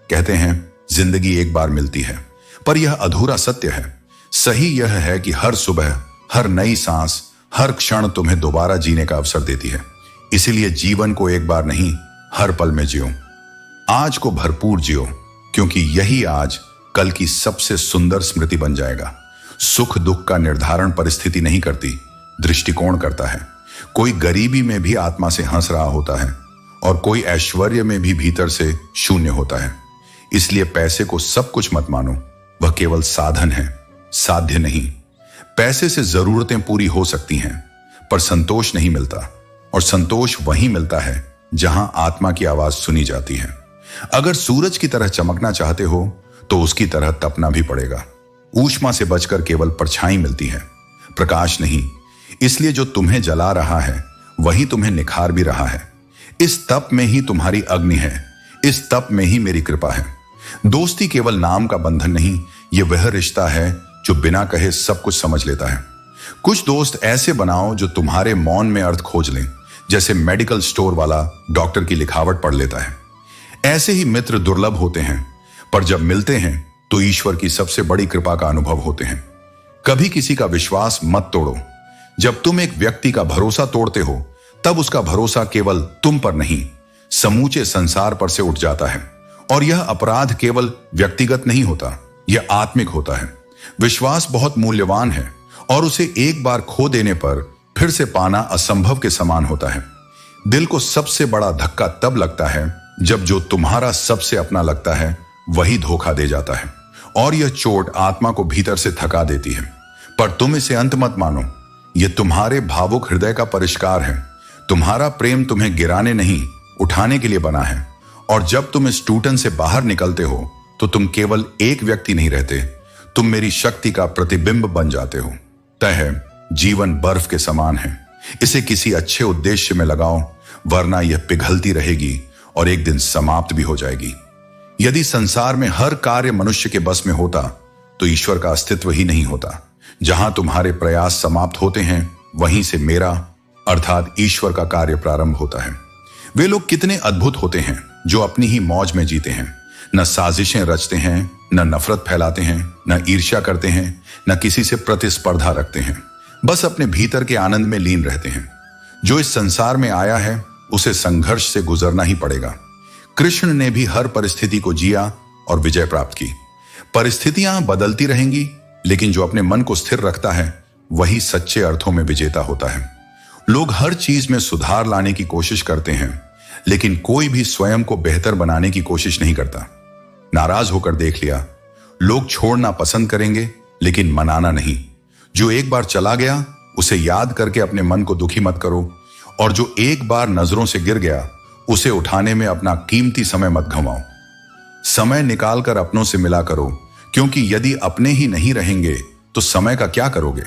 कहते हैं जिंदगी एक बार मिलती है, पर यह अधूरा सत्य है। सही यह है कि हर सुबह, हर नई सांस, हर क्षण तुम्हें दोबारा जीने का अवसर देती है। इसीलिए जीवन को एक बार नहीं, हर पल में जियो। आज को भरपूर जियो, क्योंकि यही आज कल की सबसे सुंदर स्मृति बन जाएगा। सुख दुख का निर्धारण परिस्थिति नहीं करती, दृष्टिकोण करता है। कोई गरीबी में भी आत्मा से हंस रहा होता है और कोई ऐश्वर्य में भी भीतर से शून्य होता है। इसलिए पैसे को सब कुछ मत मानो, वह केवल साधन है, साध्य नहीं। पैसे से जरूरतें पूरी हो सकती हैं, पर संतोष नहीं मिलता। और संतोष वहीं मिलता है जहां आत्मा की आवाज सुनी जाती है। अगर सूरज की तरह चमकना चाहते हो तो उसकी तरह तपना भी पड़ेगा। ऊष्मा से बचकर केवल परछाई मिलती है, प्रकाश नहीं। इसलिए जो तुम्हें जला रहा है वही तुम्हें निखार भी रहा है। इस तप में ही तुम्हारी अग्नि है, इस तप में ही मेरी कृपा है। दोस्ती केवल नाम का बंधन नहीं, यह वह रिश्ता है जो बिना कहे सब कुछ समझ लेता है। कुछ दोस्त ऐसे बनाओ जो तुम्हारे मौन में अर्थ खोज लें, जैसे मेडिकल स्टोर वाला डॉक्टर की लिखावट पढ़ लेता है। ऐसे ही मित्र दुर्लभ होते हैं, पर जब मिलते हैं तो ईश्वर की सबसे बड़ी कृपा का अनुभव होते हैं। कभी किसी का विश्वास मत तोड़ो। जब तुम एक व्यक्ति का भरोसा तोड़ते हो, तब उसका भरोसा केवल तुम पर नहीं, समूचे संसार पर से उठ जाता है। और यह अपराध केवल व्यक्तिगत नहीं होता, यह आत्मिक होता है। विश्वास बहुत मूल्यवान है और उसे एक बार खो देने पर फिर से पाना असंभव के समान होता है। दिल को सबसे बड़ा धक्का तब लगता है जब जो तुम्हारा सबसे अपना लगता है वही धोखा दे जाता है। और यह चोट आत्मा को भीतर से थका देती है। पर तुम इसे अंत मत मानो, यह तुम्हारे भावुक हृदय का परिष्कार है। तुम्हारा प्रेम तुम्हें गिराने नहीं, उठाने के लिए बना है। और जब तुम इस टूटन से बाहर निकलते हो तो तुम केवल एक व्यक्ति नहीं रहते, तुम मेरी शक्ति का प्रतिबिंब बन जाते हो। तय है, जीवन बर्फ के समान है, इसे किसी अच्छे उद्देश्य में लगाओ, वरना यह पिघलती रहेगी और एक दिन समाप्त भी हो जाएगी। यदि संसार में हर कार्य मनुष्य के बस में होता तो ईश्वर का अस्तित्व ही नहीं होता। जहां तुम्हारे प्रयास समाप्त होते हैं, वहीं से मेरा अर्थात ईश्वर का कार्य प्रारंभ होता है। वे लोग कितने अद्भुत होते हैं जो अपनी ही मौज में जीते हैं, न साजिशें रचते हैं, न नफरत फैलाते हैं, न ईर्ष्या करते हैं, न किसी से प्रतिस्पर्धा रखते हैं। बस अपने भीतर के आनंद में लीन रहते हैं। जो इस संसार में आया है उसे संघर्ष से गुजरना ही पड़ेगा। कृष्ण ने भी हर परिस्थिति को जिया और विजय प्राप्त की। परिस्थितियां बदलती रहेंगी, लेकिन जो अपने मन को स्थिर रखता है वही सच्चे अर्थों में विजेता होता है। लोग हर चीज में सुधार लाने की कोशिश करते हैं, लेकिन कोई भी स्वयं को बेहतर बनाने की कोशिश नहीं करता। नाराज होकर देख लिया, लोग छोड़ना पसंद करेंगे लेकिन मनाना नहीं। जो एक बार चला गया उसे याद करके अपने मन को दुखी मत करो, और जो एक बार नजरों से गिर गया उसे उठाने में अपना कीमती समय मत गंवाओ। समय निकालकर अपनों से मिला करो, क्योंकि यदि अपने ही नहीं रहेंगे तो समय का क्या करोगे।